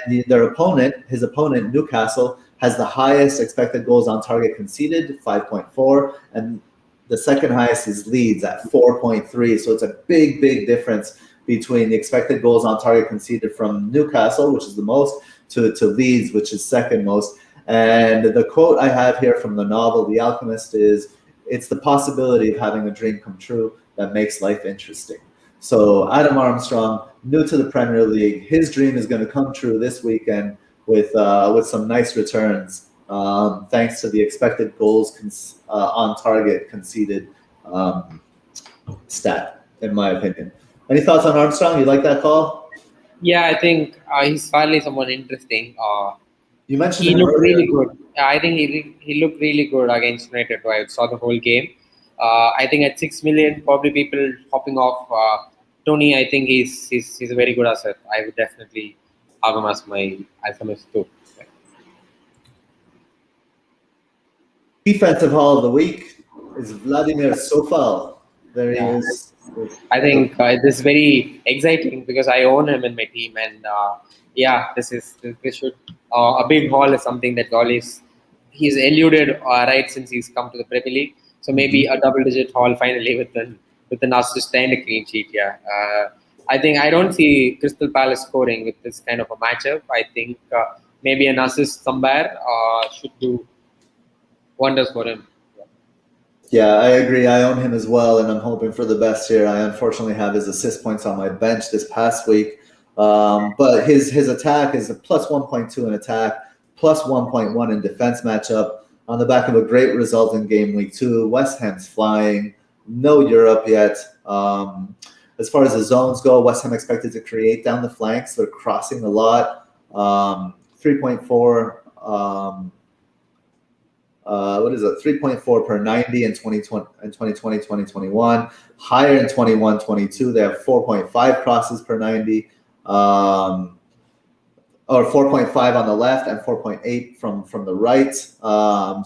[SPEAKER 1] his opponent, Newcastle, has the highest expected goals on target conceded, 5.4, and the second highest is Leeds at 4.3. So it's a big, big difference between the expected goals on target conceded from Newcastle, which is the most, to Leeds, which is second most. And the quote I have here from the novel, The Alchemist, is, "It's the possibility of having a dream come true that makes life interesting." So Adam Armstrong, new to the Premier League, his dream is going to come true this weekend with some nice returns, thanks to the expected goals on target conceded stat, in my opinion. Any thoughts on Armstrong? You like that call?
[SPEAKER 2] Yeah, I think he's finally someone interesting.
[SPEAKER 1] You mentioned
[SPEAKER 2] he
[SPEAKER 1] him
[SPEAKER 2] looked
[SPEAKER 1] earlier.
[SPEAKER 2] really good. I think he looked really good against United. I saw the whole game. I think at 6 million, probably people hopping off Tony. I think he's a very good asset. I would definitely have him as my Alchemist too.
[SPEAKER 1] Defensive Haul of the Week is Vladimir Coufal. There he is.
[SPEAKER 2] I think this is very exciting because I own him in my team, and this should a big haul is something that he's eluded right since he's come to the Premier League. So maybe a double-digit haul finally with an assist and a clean sheet. I think I don't see Crystal Palace scoring with this kind of a matchup. I think maybe an assist somewhere should do wonders for him.
[SPEAKER 1] Yeah, I agree. I own him as well, and I'm hoping for the best here. I unfortunately have his assist points on my bench this past week, but his attack is a plus 1.2 in attack, plus 1.1 in defense matchup, on the back of a great result in game week 2. West Ham's flying, no Europe yet. As far as the zones go, West Ham expected to create down the flanks. They're crossing a lot. 3.4. What is it? 3.4 per 90 in 2020, 2021. Higher in 21, 22. They have 4.5 crosses per 90. Or 4.5 on the left and 4.8 from the right.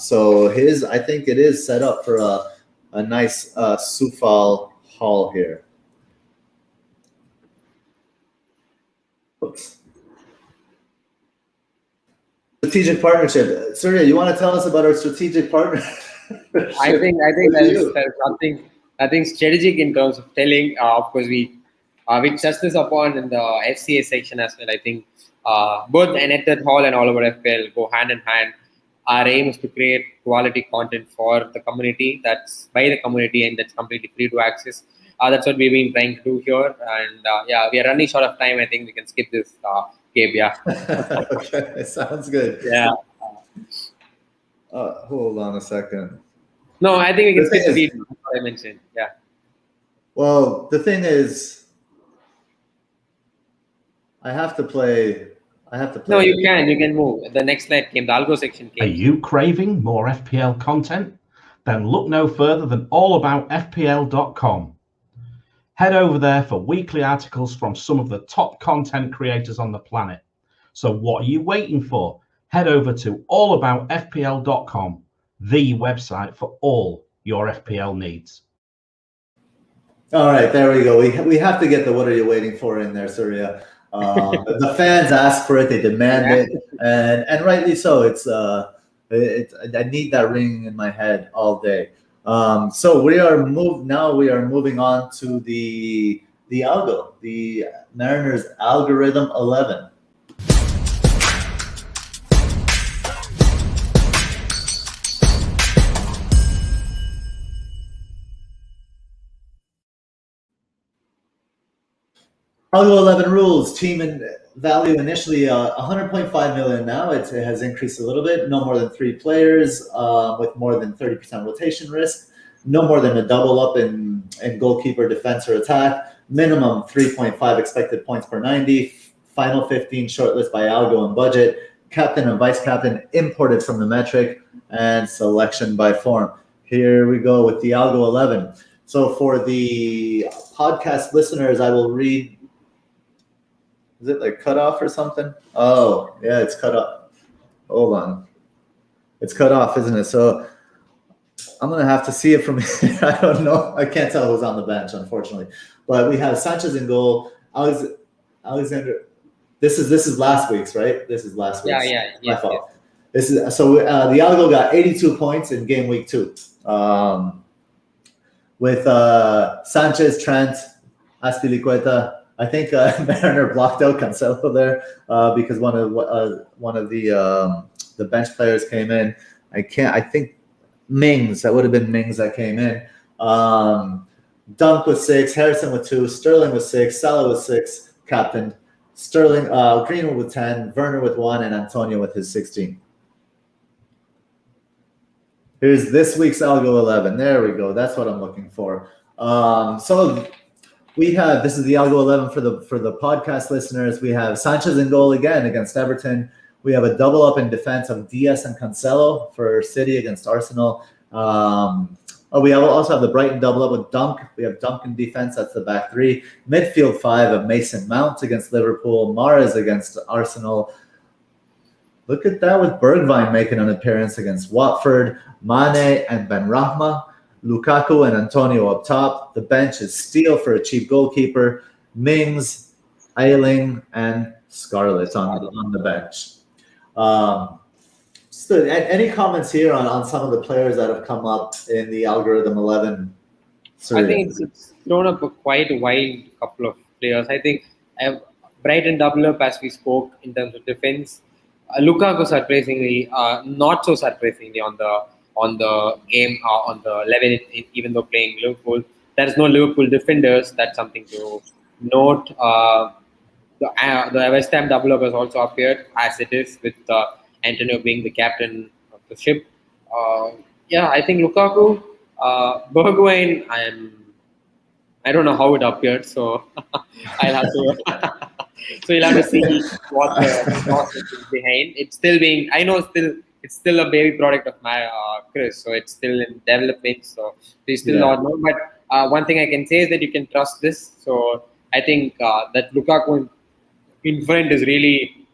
[SPEAKER 1] So I think it is set up for a nice Coufal haul here. Oops. Strategic partnership. Surya, you want to tell us about our strategic partnership?
[SPEAKER 2] I think there's nothing strategic in terms of telling. Of course, we touched this upon in the FCA section as well. I think both NTH Hall and all over FPL go hand in hand. Our aim is to create quality content for the community, that's by the community, and that's completely free to access. That's what we've been trying to do here. And we are running short of time. I think we can skip this, Gabe. Yeah.
[SPEAKER 1] Okay, sounds good.
[SPEAKER 2] Yeah.
[SPEAKER 1] Hold on a second.
[SPEAKER 2] No, I think we can skip the video. That's what I mentioned. Yeah.
[SPEAKER 1] Well, the thing is, I have to play.
[SPEAKER 2] No, you can move. The next slide came. The Algo section came.
[SPEAKER 3] Are you craving more FPL content? Then look no further than allaboutfpl.com. Head over there for weekly articles from some of the top content creators on the planet. So what are you waiting for? Head over to allaboutfpl.com, the website for all your FPL needs.
[SPEAKER 1] All right, there we go. We have to get the "what are you waiting for" in there, Surya. The fans ask for it, they demand it, and rightly so. I need that ringing in my head all day. So we are moving on to the algo, the Mariners Algorithm 11. Algo 11 rules. Team and value initially 100.5 million. Now it has increased a little bit. No more than 3 players with more than 30% rotation risk. No more than a double up in goalkeeper, defense, or attack. Minimum 3.5 expected points per 90. Final 15 shortlist by Algo and budget. Captain and vice captain imported from the metric, and selection by form. Here we go with the Algo 11. So for the podcast listeners, I will read. Is it like cut off or something? Oh, yeah, it's cut off. Hold on. It's cut off, isn't it? So I'm going to have to see it from here. I don't know. I can't tell who's on the bench, unfortunately. But we have Sanchez in goal. Alexander. This is last week's, right? This is last week's.
[SPEAKER 2] Yeah.
[SPEAKER 1] My fault. Yes. This is so the Algo got 82 points in game week 2. With Sanchez, Trent, Azpilicueta. I think Mariner blocked out Cancelo there because one of the bench players came in. I think Mings. That would have been Mings that came in. Dunk with 6, Harrison with 2, Sterling with 6, Salah with 6, captain. Sterling, Greenwood with 10, Werner with 1, and Antonio with his 16. Here's this week's Algo 11. There we go. That's what I'm looking for. So we have, this is the Algo 11 for the podcast listeners. We have Sanchez in goal again against Everton. We have a double up in defense of Diaz and Cancelo for City against Arsenal. We also have the Brighton double up with Dunk. We have Dunk in defense. That's the back 3. Midfield 5 of Mason Mount against Liverpool. Mahrez against Arsenal. Look at that with Bergwijn making an appearance against Watford. Mane and Benrahma. Lukaku and Antonio up top. The bench is Steele for a cheap goalkeeper. Mings, Ayling, and Scarlett on the bench. So any comments here on some of the players that have come up in the Algorithm 11?
[SPEAKER 2] I think it's thrown up a quite wide couple of players. I think Brighton double up as we spoke in terms of defense. Lukaku surprisingly, not so surprisingly on the game on the 11, even though playing Liverpool. There's no Liverpool defenders. That's something to note. The West Ham double up has also appeared as it is with Antonio being the captain of the ship. I think Lukaku, Bergwijn, I don't know how it appeared, so I'll have to. So you'll have to see what the process is behind. It's still being. I know it's still a baby product of my Chris, so it's still in development. So we still not know. But one thing I can say is that you can trust this. So I think that Lukaku in front is really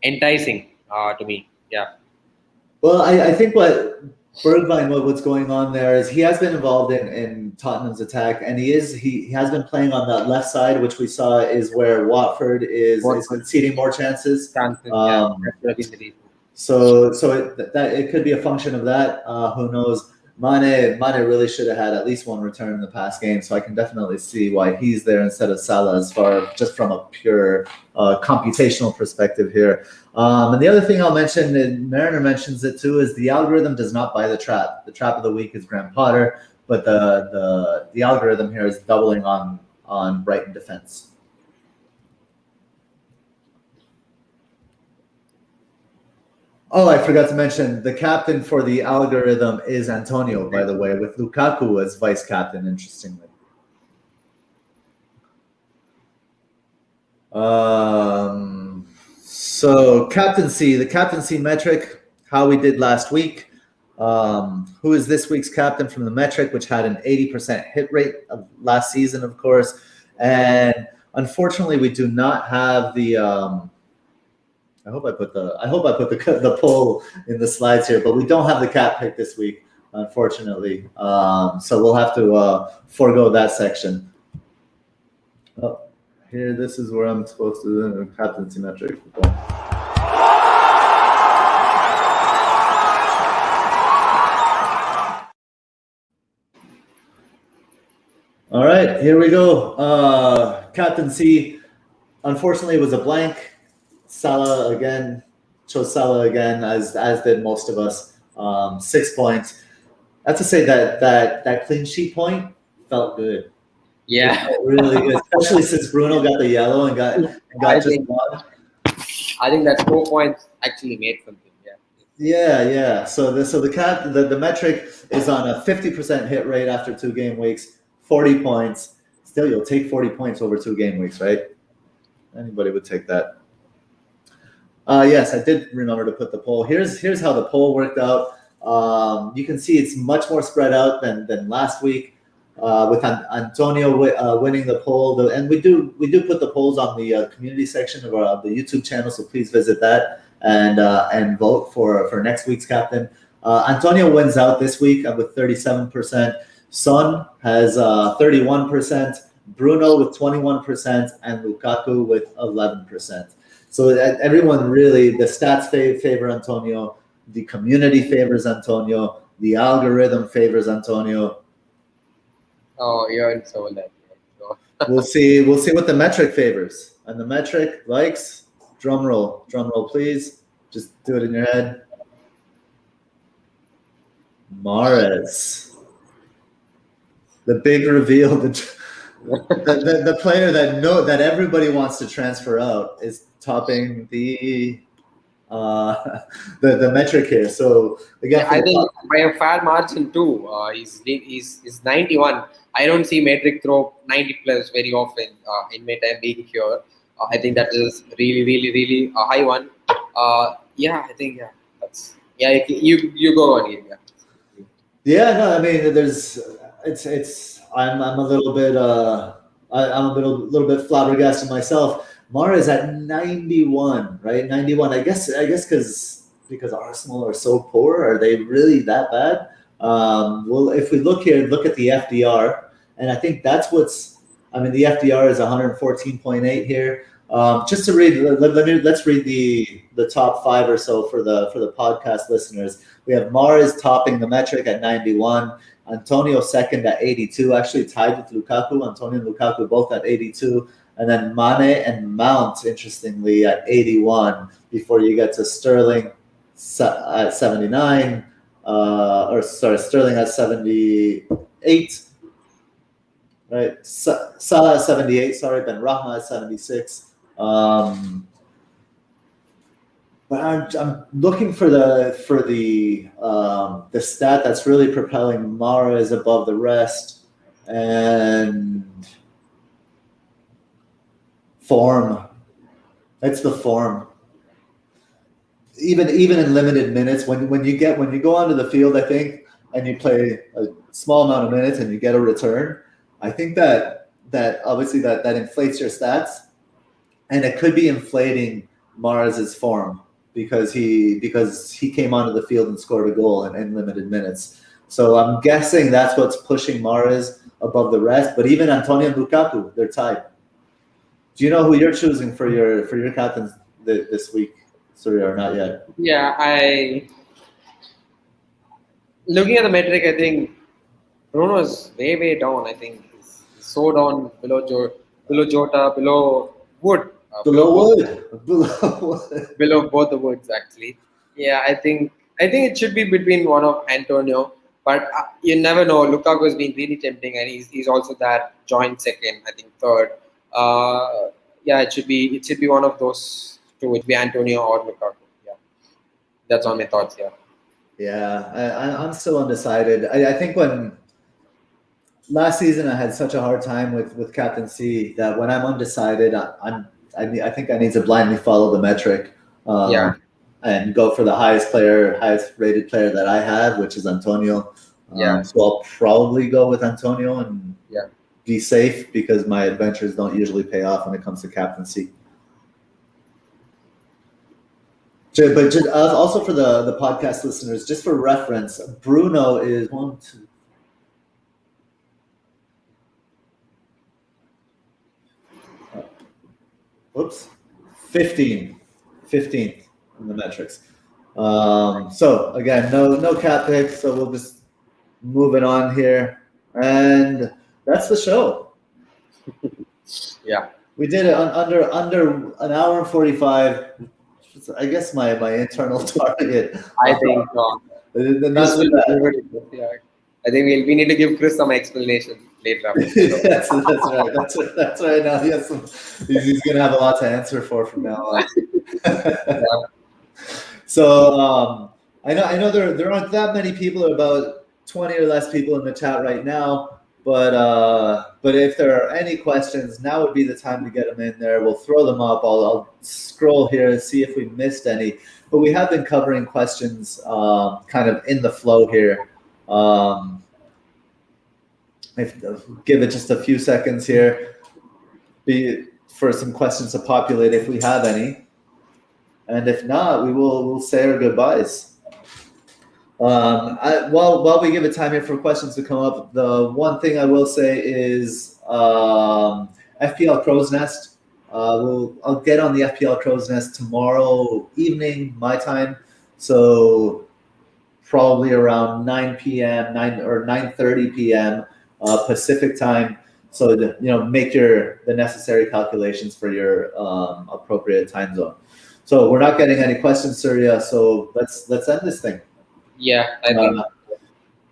[SPEAKER 2] enticing to me. Yeah.
[SPEAKER 1] Well, I think what Bergwijn, what's going on there is he has been involved in Tottenham's attack, and he has been playing on that left side, which we saw is where Watford is conceding more chances. So it could be a function of that. Who knows? Mane really should have had at least one return in the past game, so I can definitely see why he's there instead of Salah, as far just from a pure computational perspective here. And the other thing I'll mention, and Mariner mentions it too, is the algorithm does not buy the trap. The trap of the week is Graham Potter, but the algorithm here is doubling on Brighton defense. Oh, I forgot to mention, the captain for the algorithm is Antonio, by the way, with Lukaku as vice captain, interestingly. So the captaincy metric, how we did last week. Who is this week's captain from the metric, which had an 80% hit rate of last season, of course. And unfortunately, we do not have the... I hope I put the poll in the slides here, but we don't have the cap pick this week, unfortunately. So we'll have to forego that section. Oh, Here, this is where I'm supposed to do the Captaincy Metric. All right, here we go. Captaincy, unfortunately, was a blank. Salah again, chose Salah again, as did most of us. 6 points. I have to say that clean sheet point felt good.
[SPEAKER 2] Yeah,
[SPEAKER 1] Really good, especially since Bruno got the yellow and got just
[SPEAKER 2] think-
[SPEAKER 1] one.
[SPEAKER 2] I think that 4 points actually made something.
[SPEAKER 1] Yeah. So the metric is on a 50% hit rate after 2 game weeks, 40 points. Still, you'll take 40 points over 2 game weeks, right? Anybody would take that. Yes, I did remember to put the poll. Here's how the poll worked out. You can see it's much more spread out than last week, with Antonio winning the poll. And we do put the polls on the community section of the YouTube channel, so please visit that and vote for next week's captain. Antonio wins out this week with 37%. Son has 31%. Bruno with 21%, and Lukaku with 11%. So everyone really, the stats favor Antonio, the community favors Antonio, the algorithm favors Antonio.
[SPEAKER 2] Oh, you're in so late. So.
[SPEAKER 1] We'll see what the metric favors. And the metric likes, drum roll please. Just do it in your head. Mahrez. The big reveal, the player that everybody wants to transfer out is topping the metric here. So again,
[SPEAKER 2] I think by a fair margin too. He's 91. I don't see Metric throw 90 plus very often in my time being here. I think that is really a high one. I think that's you go on here.
[SPEAKER 1] Yeah, no, I mean I'm a little bit I'm a little bit flabbergasted myself. Mara is at 91, right? 91. I guess because Arsenal are so poor, are they really that bad? Well, if we look at the FDR, and I think that's the FDR is 114.8 here. Just to read, let's read the top 5 or so for the podcast listeners. We have Mahrez topping the metric at 91, Antonio second at 82, actually tied with Lukaku. Antonio and Lukaku both at 82, and then Mane and Mount, interestingly, at 81. Before you get to Sterling at 79, Sterling at 78. Right, Salah at 78. Sorry, Ben Rahma at 76. But I'm looking for the stat that's really propelling Mahrez above the rest, and form. It's the form. Even in limited minutes, when you go onto the field, I think, and you play a small amount of minutes and you get a return, I think that obviously that inflates your stats, and it could be inflating Mahrez's form because he came onto the field and scored a goal in limited minutes. So I'm guessing that's what's pushing Mahrez above the rest. But even Antonio and Lukaku, they're tied. Do you know who you're choosing for your captains this week? Sorry, or not yet?
[SPEAKER 2] Yeah, looking at the metric, I think Bruno is way down. I think he's so down below Jota, below Wood.
[SPEAKER 1] Below
[SPEAKER 2] both the Woods, actually. Yeah, I think it should be between one of Antonio, but you never know. Lukaku has been really tempting, and he's also that joint second, I think third. It should be one of those two. It'd be Antonio or Lukaku. Yeah, that's all my thoughts.
[SPEAKER 1] Yeah, I'm still undecided. I think when last season I had such a hard time with captaincy that when I'm undecided, I think I need to blindly follow the metric. And go for the highest rated player that I have, which is Antonio. So I'll probably go with Antonio and be safe because my adventures don't usually pay off when it comes to captaincy. But just, also for the podcast listeners, just for reference, Bruno is 1, 2. Whoops, 15th in the metrics. So again, no cat picks, so we'll just move it on here, and that's the show.
[SPEAKER 2] Yeah,
[SPEAKER 1] we did it under an hour and 45. I guess my internal target.
[SPEAKER 2] I think
[SPEAKER 1] Not too bad.
[SPEAKER 2] yeah. I think we need to give Chris some explanation later.
[SPEAKER 1] That's right. That's right. Now he's gonna have a lot to answer for from now on.
[SPEAKER 2] Yeah.
[SPEAKER 1] So I know there aren't that many people, about 20 or less people in the chat right now. But if there are any questions, now would be the time to get them in there. We'll throw them up. I'll scroll here and see if we missed any. But we have been covering questions kind of in the flow here. Give it just a few seconds here for some questions to populate if we have any. And if not, we'll say our goodbyes. While we give it time here for questions to come up, the one thing I will say is FPL Crow's Nest. I'll get on the FPL Crow's Nest tomorrow evening, my time. So probably around 9 p.m., 9:30 p.m. Pacific time. So make the necessary calculations for your appropriate time zone. So we're not getting any questions, Surya. So let's end this thing.
[SPEAKER 2] Yeah, I think.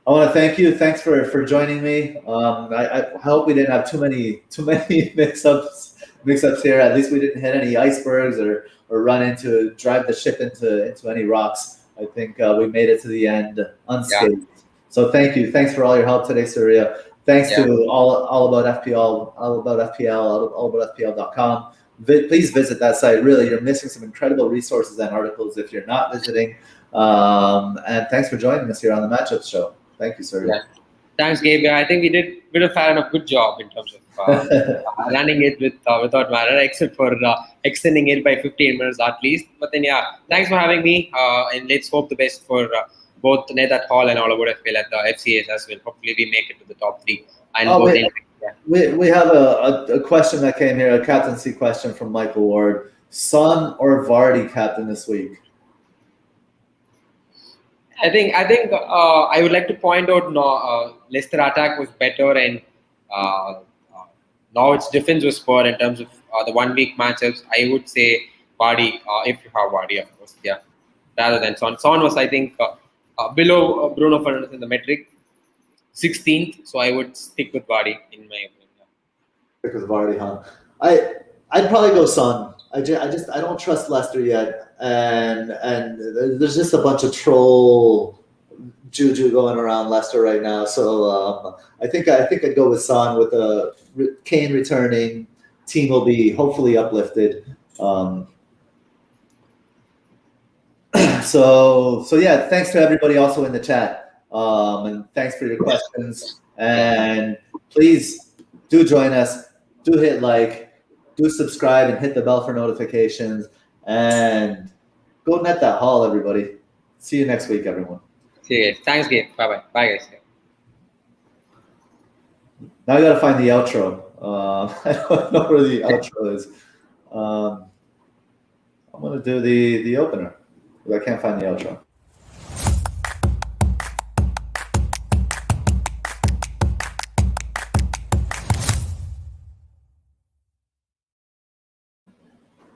[SPEAKER 1] I want to thank you. Thanks for joining me. I hope we didn't have too many mix-ups here. At least we didn't hit any icebergs or drive the ship into any rocks. I think we made it to the end unscathed. Yeah. So thank you. Thanks for all your help today, Surya. Thanks to all about FPL, allaboutfpl.com. Please visit that site. Really, you're missing some incredible resources and articles if you're not visiting. And thanks for joining us here on the Match Ups show. Thank you, sir.
[SPEAKER 2] Yeah. Thanks, Gabe. I think we did a fair enough good job in terms of running it without matter, except for extending it by 15 minutes at least. But then, thanks for having me. And let's hope the best for both Net at Hall and All About FPL at the FCAs as well. Hopefully, we make it to the top 3. And
[SPEAKER 1] we have a question that came here, a captaincy question from Michael Ward. Son or Vardy captain this week?
[SPEAKER 2] I think I would like to point out Leicester attack was better, and now its defense was poor in terms of the 1 week matchups. I would say Vardy, if you have Vardy, of course, rather than Son. Son was, I think, below Bruno Fernandes in the metric, 16th. So I would stick with Vardy in my opinion.
[SPEAKER 1] Stick with Vardy, huh? I'd probably go Son. I don't trust Leicester yet, and there's just a bunch of troll juju going around Leicester right now. So I think I'd go with Son with Kane returning. Team will be hopefully uplifted. So yeah, thanks to everybody also in the chat, and thanks for your questions. And please do join us. Do hit like. Do subscribe and hit the bell for notifications, and go net that haul, everybody. See you next week, everyone.
[SPEAKER 2] See you guys. Thanks, Gabe. Bye-bye. Bye, guys.
[SPEAKER 1] Now I got to find the outro. I don't know where the outro is. I'm going to do the opener, but I can't find the outro.